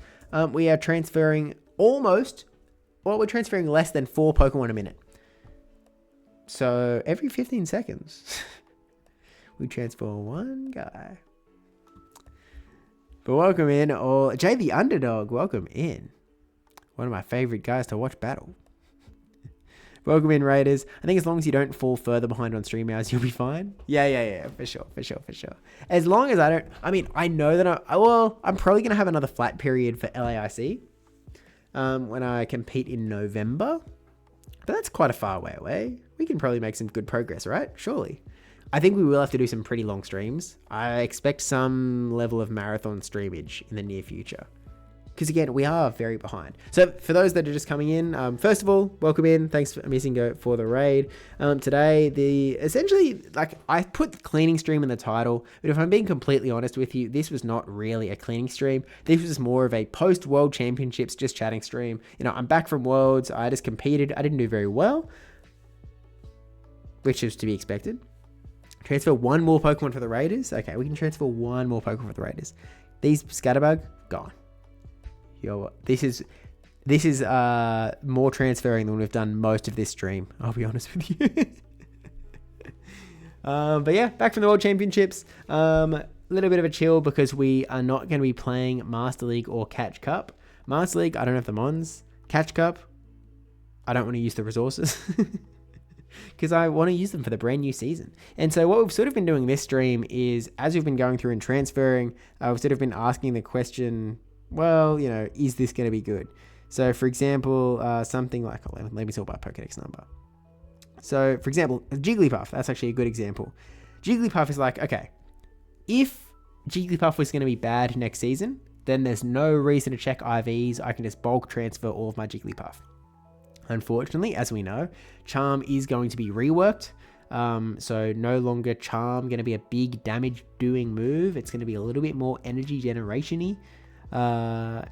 We are transferring we're transferring less than 4 Pokemon a minute. So every 15 seconds, we transfer one guy. But welcome in, all Jay the Underdog, welcome in. One of my favorite guys to watch battle. Welcome in, Raiders. I think as long as you don't fall further behind on stream hours, you'll be fine. Yeah, for sure. As long as I know that I'm probably going to have another flat period for LAIC when I compete in November. But that's quite a far way away. We can probably make some good progress, right? Surely. I think we will have to do some pretty long streams. I expect some level of marathon streamage in the near future. Because again, we are very behind. So for those that are just coming in, first of all, welcome in. Thanks for Missingo for the raid. Today, I put the cleaning stream in the title, but if I'm being completely honest with you, this was not really a cleaning stream. This was more of a post-World Championships just chatting stream. I'm back from Worlds. I just competed. I didn't do very well, which is to be expected. Transfer one more Pokemon for the Raiders. Okay, we can transfer one more Pokemon for the Raiders. These Scatterbug, gone. This is more transferring than we've done most of this stream. I'll be honest with you. But yeah, back from the World Championships. A little bit of a chill because we are not going to be playing Master League or Catch Cup. Master League, I don't have the mons. Catch Cup, I don't want to use the resources because I want to use them for the brand new season. And so what we've sort of been doing this stream is, as we've been going through and transferring, we've sort of been asking the question, well, is this going to be good? So, for example, something like, let me sort by Pokedex number. So, for example, Jigglypuff, that's actually a good example. Jigglypuff is like, okay, if Jigglypuff was going to be bad next season, then there's no reason to check IVs. I can just bulk transfer all of my Jigglypuff. Unfortunately, as we know, Charm is going to be reworked. So no longer Charm going to be a big damage doing move. It's going to be a little bit more energy generation-y.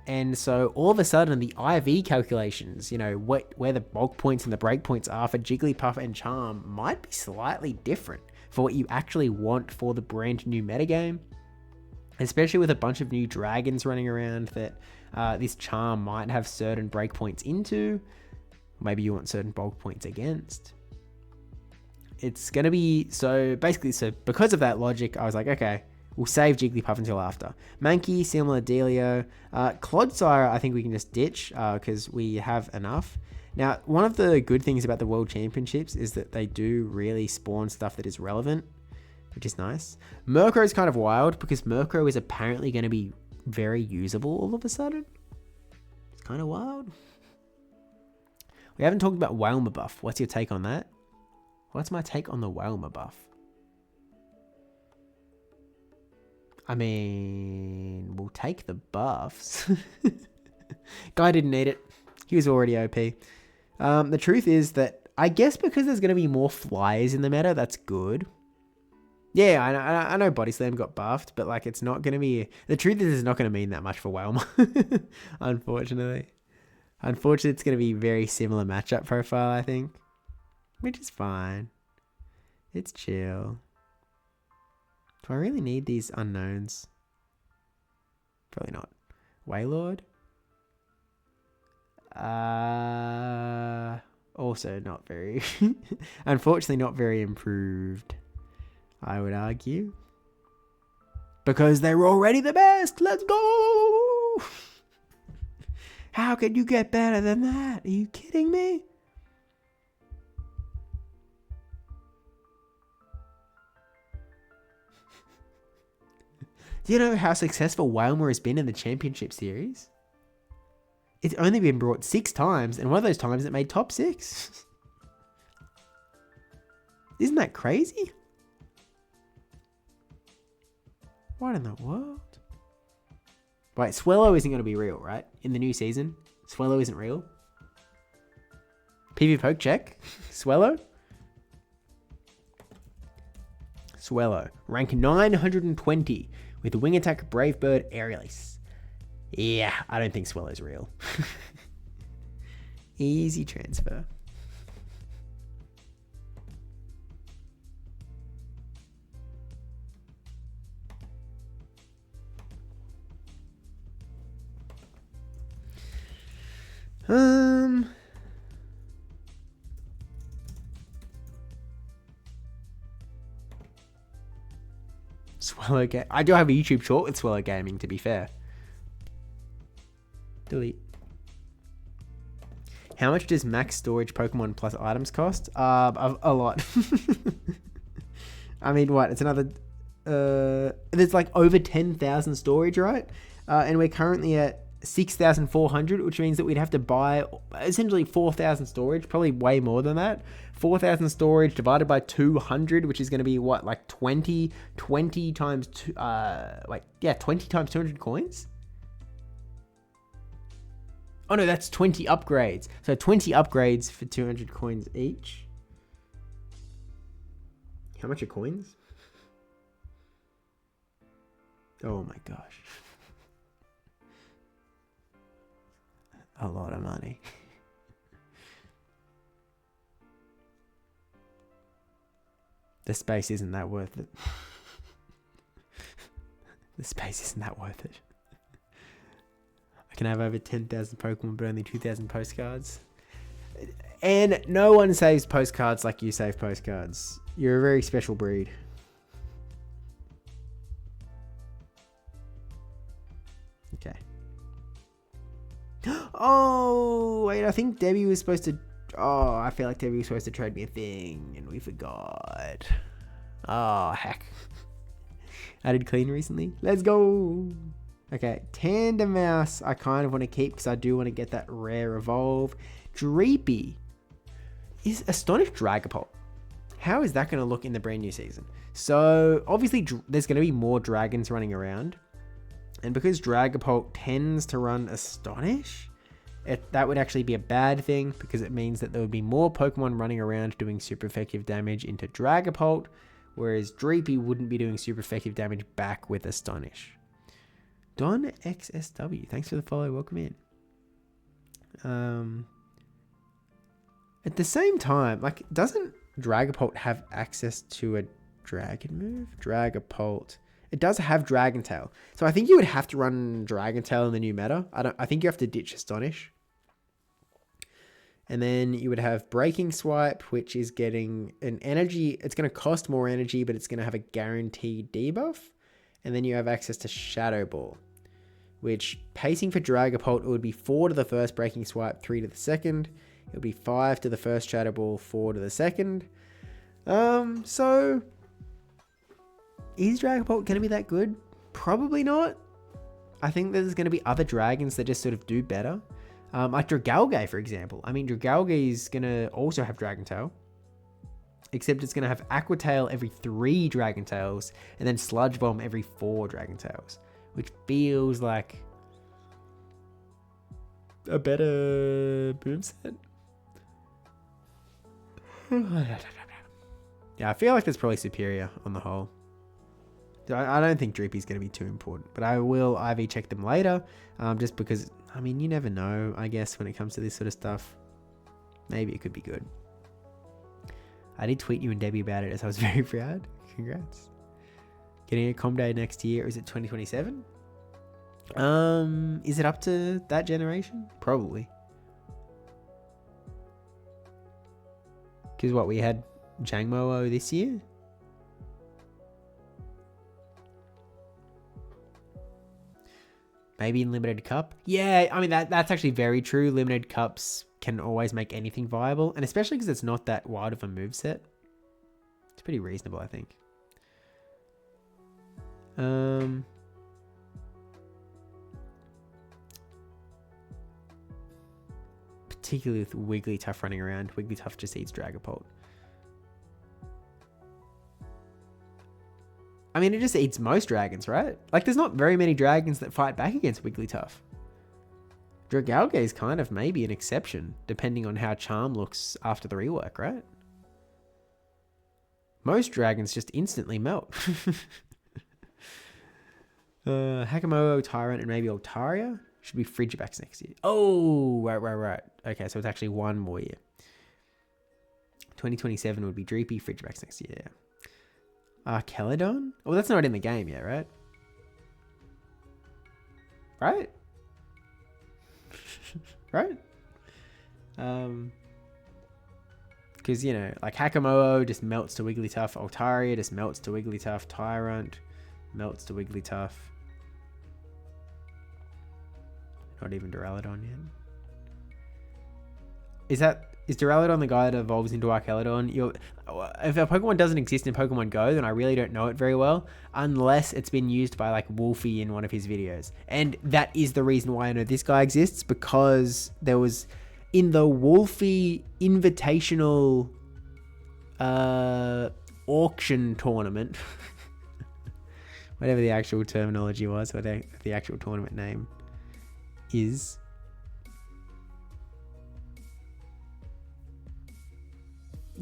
And so all of a sudden the IV calculations, where the bulk points and the break points are for Jigglypuff and Charm might be slightly different for what you actually want for the brand new metagame, especially with a bunch of new dragons running around that this Charm might have certain break points into. Maybe you want certain bulk points against. It's going to be, so because of that logic, I was like, okay, we'll save Jigglypuff until after. Mankey, similar dealio. Clodsire, I think we can just ditch because we have enough. Now, one of the good things about the World Championships is that they do really spawn stuff that is relevant, which is nice. Murkrow is kind of wild because Murkrow is apparently going to be very usable all of a sudden. It's kind of wild. We haven't talked about Whalmer buff. What's your take on that? What's my take on the Whalmer buff? I mean, we'll take the buffs. Guy didn't need it. He was already OP. The truth is that I guess because there's going to be more flyers in the meta, that's good. Yeah, I know Body Slam got buffed, but like it's not going to be... The truth is it's not going to mean that much for Wailmer, unfortunately. Unfortunately, it's going to be very similar matchup profile, I think. Which is fine. It's chill. Do I really need these unknowns? Probably not. Waylord? Also not very... Unfortunately, not very improved, I would argue. Because they were already the best! Let's go! How could you get better than that? Are you kidding me? Do you know how successful Wailmer has been in the Championship Series? It's only been brought 6 times, and one of those times it made top 6. Isn't that crazy? What in the world? Wait, Swellow isn't going to be real, right? In the new season? Swellow isn't real? PV Poke check. Swellow? Swellow. Rank 920 with Wing Attack, Brave Bird, Aerialist. Yeah, I don't think Swellow's real. Easy transfer. Swellow Game. I do have a YouTube short with Swellow Gaming, to be fair. Delete. How much does max storage Pokemon plus items cost? A lot. I mean, what? It's another... there's like over 10,000 storage, right? And we're currently at 6,400, which means that we'd have to buy essentially 4,000 storage, probably way more than that. 4,000 storage divided by 200, which is going to be what, like 20 times 20 times 200 coins. Oh no, that's 20 upgrades. So 20 upgrades for 200 coins each. How much are coins? Oh my gosh. A lot of money. The space isn't that worth it. The space isn't that worth it. I can have over 10,000 Pokemon, but only 2,000 postcards. And no one saves postcards like you save postcards. You're a very special breed. Okay. Oh, wait, I think Debbie was supposed to... Oh, I feel like Debbie was supposed to trade me a thing, and we forgot. Oh, heck. I did clean recently. Let's go. Okay, Tandem Mouse I kind of want to keep because I do want to get that rare evolve. Dreepy. Is Astonished Dragapult. How is that going to look in the brand new season? So, obviously, there's going to be more dragons running around. And because Dragapult tends to run Astonish, that would actually be a bad thing because it means that there would be more Pokemon running around doing super effective damage into Dragapult, whereas Dreepy wouldn't be doing super effective damage back with Astonish. Don XSW, thanks for the follow, welcome in. At the same time, like, doesn't Dragapult have access to a dragon move? Dragapult. It does have Dragon Tail. So I think you would have to run Dragon Tail in the new meta. I think you have to ditch Astonish. And then you would have Breaking Swipe, which is getting an energy. It's going to cost more energy, but it's going to have a guaranteed debuff. And then you have access to Shadow Ball, which pacing for Dragapult, it would be 4 to the first Breaking Swipe, 3 to the second. It would be 5 to the first Shadow Ball, 4 to the second. So... Is Dragapult going to be that good? Probably not. I think there's going to be other dragons that just sort of do better. Like Dragalge, for example. I mean, Dragalge is going to also have Dragon Tail. Except it's going to have Aqua Tail every 3 Dragon Tails. And then Sludge Bomb every 4 Dragon Tails. Which feels like a better boom set. Yeah, I feel like that's probably superior on the whole. I don't think Droopy's going to be too important, but I will IV check them later, just because, I mean, you never know, I guess, when it comes to this sort of stuff. Maybe it could be good. I did tweet you and Debbie about it as I was very proud. Congrats. Getting a com day next year. Is it 2027? Is it up to that generation? Probably. Because what, we had Jangmo this year? Maybe in Limited Cup? Yeah, I mean, that's actually very true. Limited Cups can always make anything viable. And especially because it's not that wide of a moveset. It's pretty reasonable, I think. Particularly with Wigglytuff running around. Wigglytuff just eats Dragapult. I mean, it just eats most dragons, right? Like, there's not very many dragons that fight back against Wigglytuff. Dragalge is kind of maybe an exception, depending on how Charm looks after the rework, right? Most dragons just instantly melt. Hakamoto, Tyrant, and maybe Altaria should be Frigibax next year. Oh, right. Okay, so it's actually one more year. 2027 would be Droopy, Frigibax next year. Arkelodon? Oh, that's not in the game yet, right? Right? Right? Because, you know, like Hakamoto just melts to Wigglytuff. Altaria just melts to Wigglytuff. Tyrant melts to Wigglytuff. Not even Duraludon yet. Is Duraludon the guy that evolves into Arkelodon? If a Pokemon doesn't exist in Pokemon Go, then I really don't know it very well, unless it's been used by like Wolfie in one of his videos. And that is the reason why I know this guy exists, because there was in the Wolfie Invitational auction tournament, whatever the actual terminology was, or the actual tournament name is.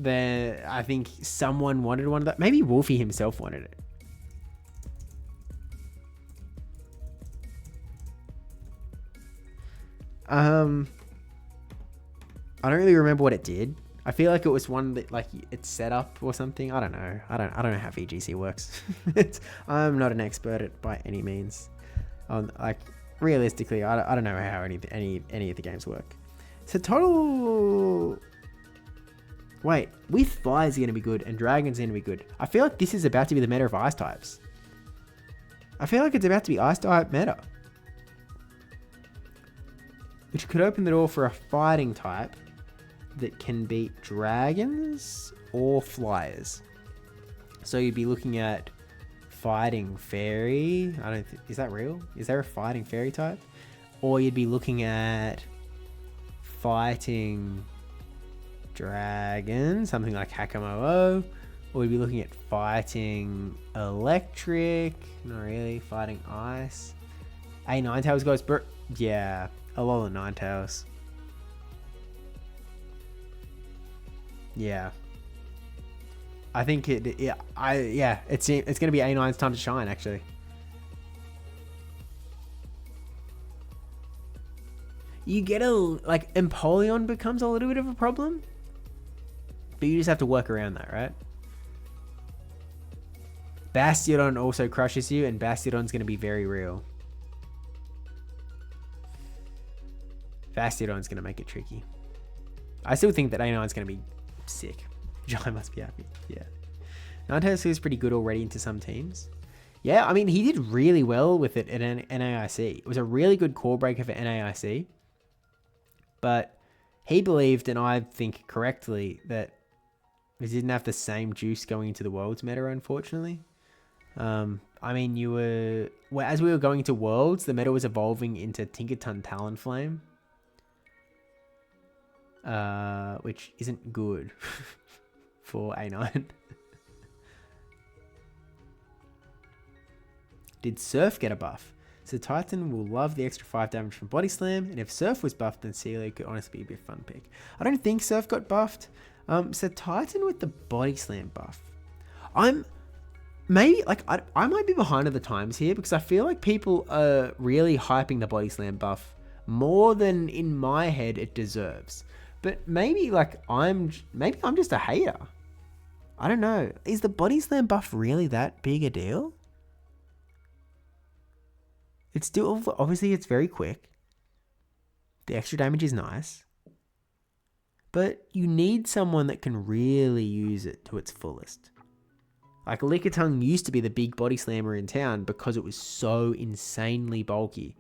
There, I think someone wanted one of that. Maybe Wolfie himself wanted it. I don't really remember what it did. I feel like it was one that like it's set up or something. I don't know. I don't know how VGC works. I'm not an expert at by any means. Like realistically, I don't know how any of the games work. So total. Wait, with Fly's going to be good and Dragon's going to be good. I feel like this is about to be the meta of Ice types. I feel like it's about to be Ice type meta. Which could open the door for a fighting type that can beat Dragons or Flyers. So you'd be looking at Fighting Fairy. Is that real? Is there a Fighting Fairy type? Or you'd be looking at Fighting Dragon, something like Hakamoto, or we'd be looking at Fighting Electric, not really, Fighting Ice. Ninetales goes, yeah, a lot of Ninetales. Yeah. I think it's going to be A9's time to shine, actually. You get like, Empoleon becomes a little bit of a problem. But you just have to work around that, right? Bastiodon also crushes you, and Bastiodon's going to be very real. Bastiodon's going to make it tricky. I still think that A9's going to be sick. Jai must be happy. Yeah. Ninetales is pretty good already into some teams. Yeah, I mean, he did really well with it at NAIC. It was a really good core breaker for NAIC. But he believed, and I think correctly, that we didn't have the same juice going into the Worlds meta, unfortunately. I mean, as we were going into Worlds, the meta was evolving into Tinkaton Talonflame. Which isn't good for A9. Did Surf get a buff? So Titan will love the extra 5 damage from Body Slam, and if Surf was buffed, then Sealy could honestly be a bit fun pick. I don't think Surf got buffed. So Titan with the Body Slam buff. maybe, like, I might be behind at the times here because I feel like people are really hyping the Body Slam buff more than in my head it deserves. But maybe, like, I'm just a hater. I don't know. Is the Body Slam buff really that big a deal? It's still, obviously, it's very quick. The extra damage is nice. But you need someone that can really use it to its fullest. Like, Lickitung used to be the big body slammer in town because it was so insanely bulky.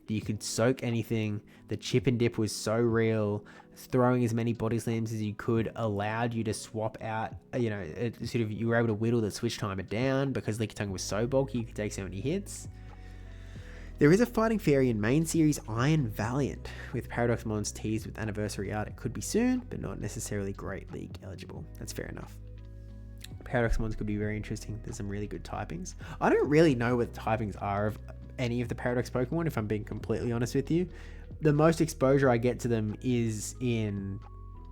You could soak anything. The chip and dip was so real. Throwing as many body slams as you could allowed you to swap out, you know, you were able to whittle the switch timer down because Lickitung was so bulky you could take so many hits. There is a fighting fairy in main series Iron Valiant. With Paradox Mons teased with Anniversary Art, it could be soon, but not necessarily Great League eligible. That's fair enough. Paradox Mons could be very interesting. There's some really good typings. I don't really know what the typings are of any of the Paradox Pokemon, if I'm being completely honest with you. The most exposure I get to them is in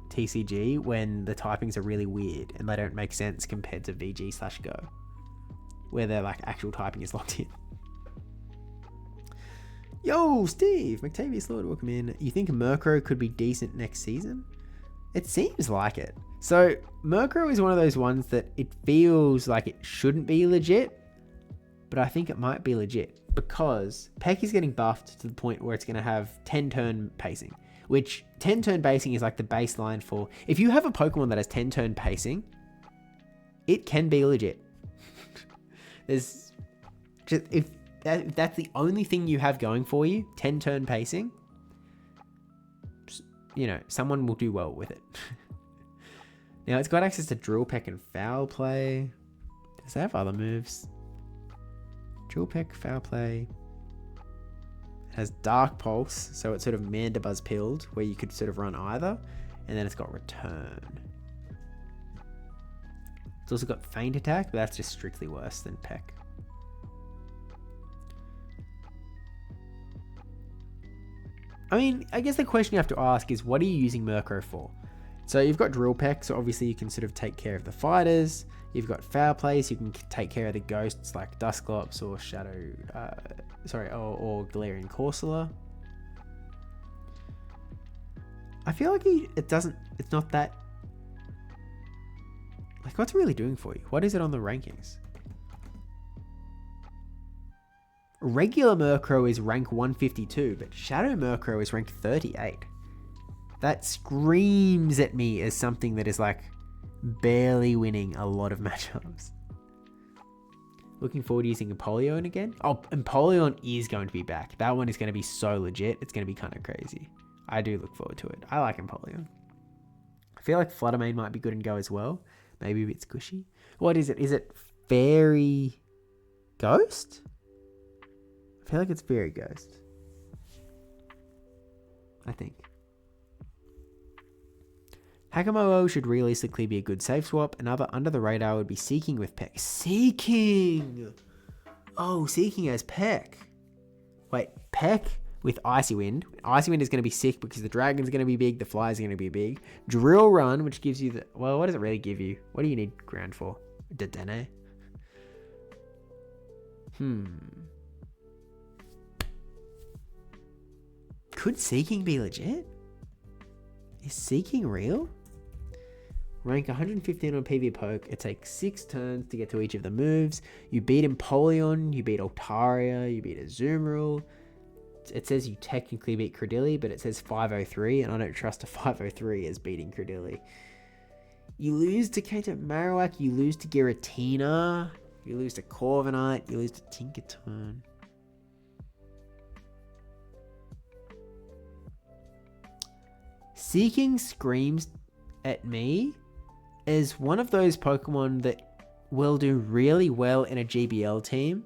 TCG when the typings are really weird and they don't make sense compared to VG/Go, where their like actual typing is locked in. Yo, Steve, McTavius Lord, welcome in. You think Murkrow could be decent next season? It seems like it. So Murkrow is one of those ones that it feels like it shouldn't be legit, but I think it might be legit because Peck is getting buffed to the point where it's going to have 10 turn pacing, which 10 turn pacing is like the baseline for, if you have a Pokemon that has 10 turn pacing, it can be legit. There's just, if that's the only thing you have going for you, 10 turn pacing, you know, someone will do well with it. Now, it's got access to Drill Peck and Foul Play. Does it have other moves? Drill Peck, Foul Play. It has Dark Pulse, so it's sort of Mandibuzz pilled, where you could sort of run either. And then it's got Return. It's also got Feint Attack, but that's just strictly worse than Peck. I mean, I guess the question you have to ask is, what are you using Murkrow for? So you've got Drill Peck, so obviously you can sort of take care of the fighters. You've got Foul Play, so you can take care of the ghosts like Dusclops or or Galarian Corsola. I feel like it's not that, like, what's it really doing for you? What is it on the rankings? Regular Murkrow is rank 152, but Shadow Murkrow is rank 38. That screams at me as something that is like barely winning a lot of matchups. Looking forward to using Empoleon again. Oh, Empoleon is going to be back. That one is going to be so legit. It's going to be kind of crazy. I do look forward to it. I like Empoleon. I feel like Fluttermane might be good and go as well. Maybe a bit squishy. What is it? Is it Fairy Ghost? I feel like it's Fairy Ghost. I think. Hakamo should realistically be a good safe swap. Another under the radar would be Seeking with Peck. Seeking! Oh, Seeking as Peck. Wait, Peck with Icy Wind. Icy Wind is going to be sick because the Dragon's going to be big, the Fly's going to be big. Drill Run, which gives you the... Well, what does it really give you? What do you need ground for? Dedenne? Could Seeking be legit? Is Seeking real? Rank 115 on PV Poke. It takes 6 turns to get to each of the moves. You beat Empoleon, you beat Altaria, you beat Azumarill. It says you technically beat Credilli, but it says 503, and I don't trust a 503 as beating Credilli. You lose to Kato Marowak, you lose to Giratina, you lose to Corviknight, you lose to Tinkaton. Seeking screams at me as one of those Pokemon that will do really well in a GBL team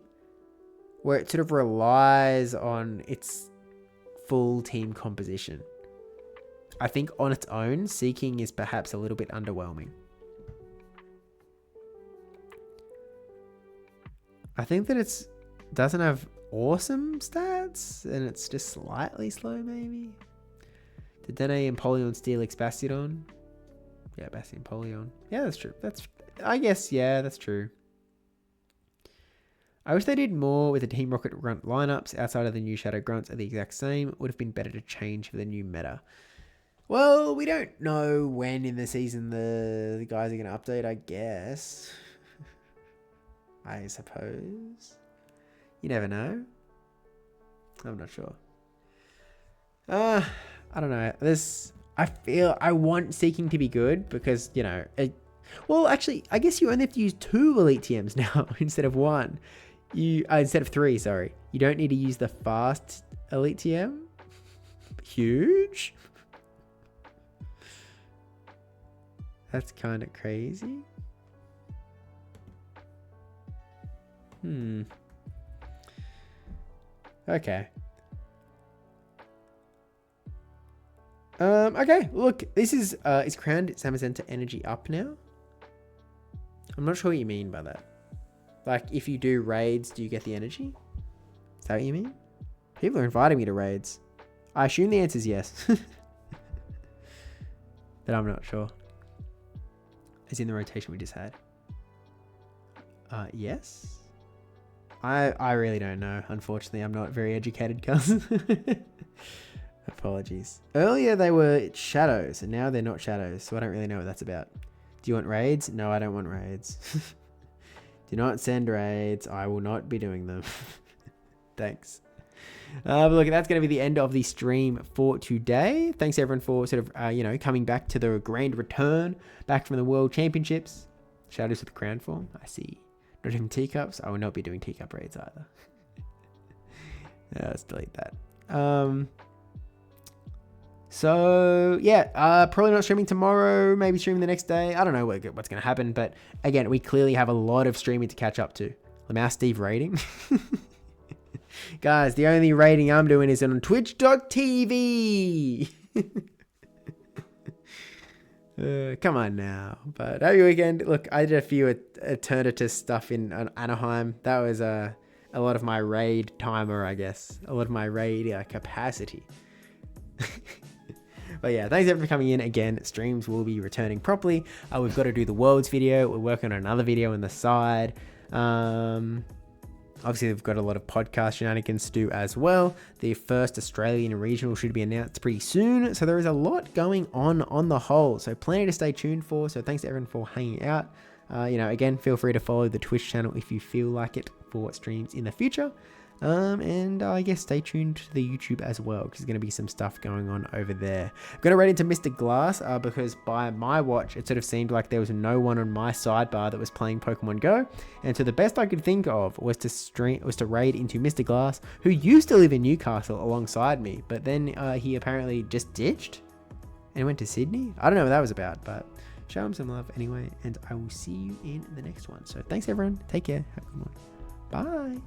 where it sort of relies on its full team composition. I think on its own, Seeking is perhaps a little bit underwhelming. I think that it doesn't have awesome stats and it's just slightly slow maybe. Dedenne, Empoleon, Steelix, Bastiodon. Yeah, Bastiodon, Empoleon. Yeah, that's true. That's I guess, yeah, that's true. I wish they did more with the Team Rocket grunt lineups outside of the new Shadow Grunts are the exact same. Would have been better to change for the new meta. Well, we don't know when in the season the guys are going to update, I guess. I suppose. You never know. I'm not sure. I don't know. I want Seeking to be good because, you know, well, actually, I guess you only have to use 2 Elite TMs now instead of 1. Instead of 3, sorry. You don't need to use the fast Elite TM. Huge. That's kind of crazy. Okay. Okay, look, this is Crowned Samazenta energy up now? I'm not sure what you mean by that. Like, if you do raids, do you get the energy? Is that what you mean? People are inviting me to raids. I assume the answer is yes. But I'm not sure. As in the rotation we just had. Yes? I really don't know. Unfortunately, I'm not very educated, cuz. Apologies. Earlier they were shadows, and now they're not shadows, so I don't really know what that's about. Do you want raids? No, I don't want raids. Do not send raids. I will not be doing them. Thanks. But look, that's going to be the end of the stream for today. Thanks everyone for sort of, coming back to the grand return, back from the World Championships. Shadows with the crown form. I see. Not even teacups. I will not be doing teacup raids either. Let's delete that. So yeah, probably not streaming tomorrow, maybe streaming the next day. I don't know what's going to happen, but again, we clearly have a lot of streaming to catch up to. Lamau Steve rating. Guys, the only rating I'm doing is on twitch.tv. Come on now. But happy weekend. Look, I did a few Eternatus stuff in Anaheim. That was a lot of my raid timer, I guess. A lot of my raid capacity. But yeah, thanks everyone for coming in. Again, streams will be returning properly. We've got to do the Worlds video. We're working on another video on the side. Obviously, we've got a lot of podcast shenanigans to do as well. The first Australian regional should be announced pretty soon. So there is a lot going on the whole. So plenty to stay tuned for. So thanks to everyone for hanging out. Again, feel free to follow the Twitch channel if you feel like it for streams in the future. And I guess stay tuned to the YouTube as well, because there's going to be some stuff going on over there. I'm going to read into Mr. Glass because by my watch, it sort of seemed like there was no one on my sidebar that was playing Pokemon Go. And so the best I could think of was to raid into Mr. Glass, who used to live in Newcastle alongside me, but then he apparently just ditched and went to Sydney. I don't know what that was about, but show him some love anyway, and I will see you in the next one. So thanks everyone. Take care. Have a good one. Bye.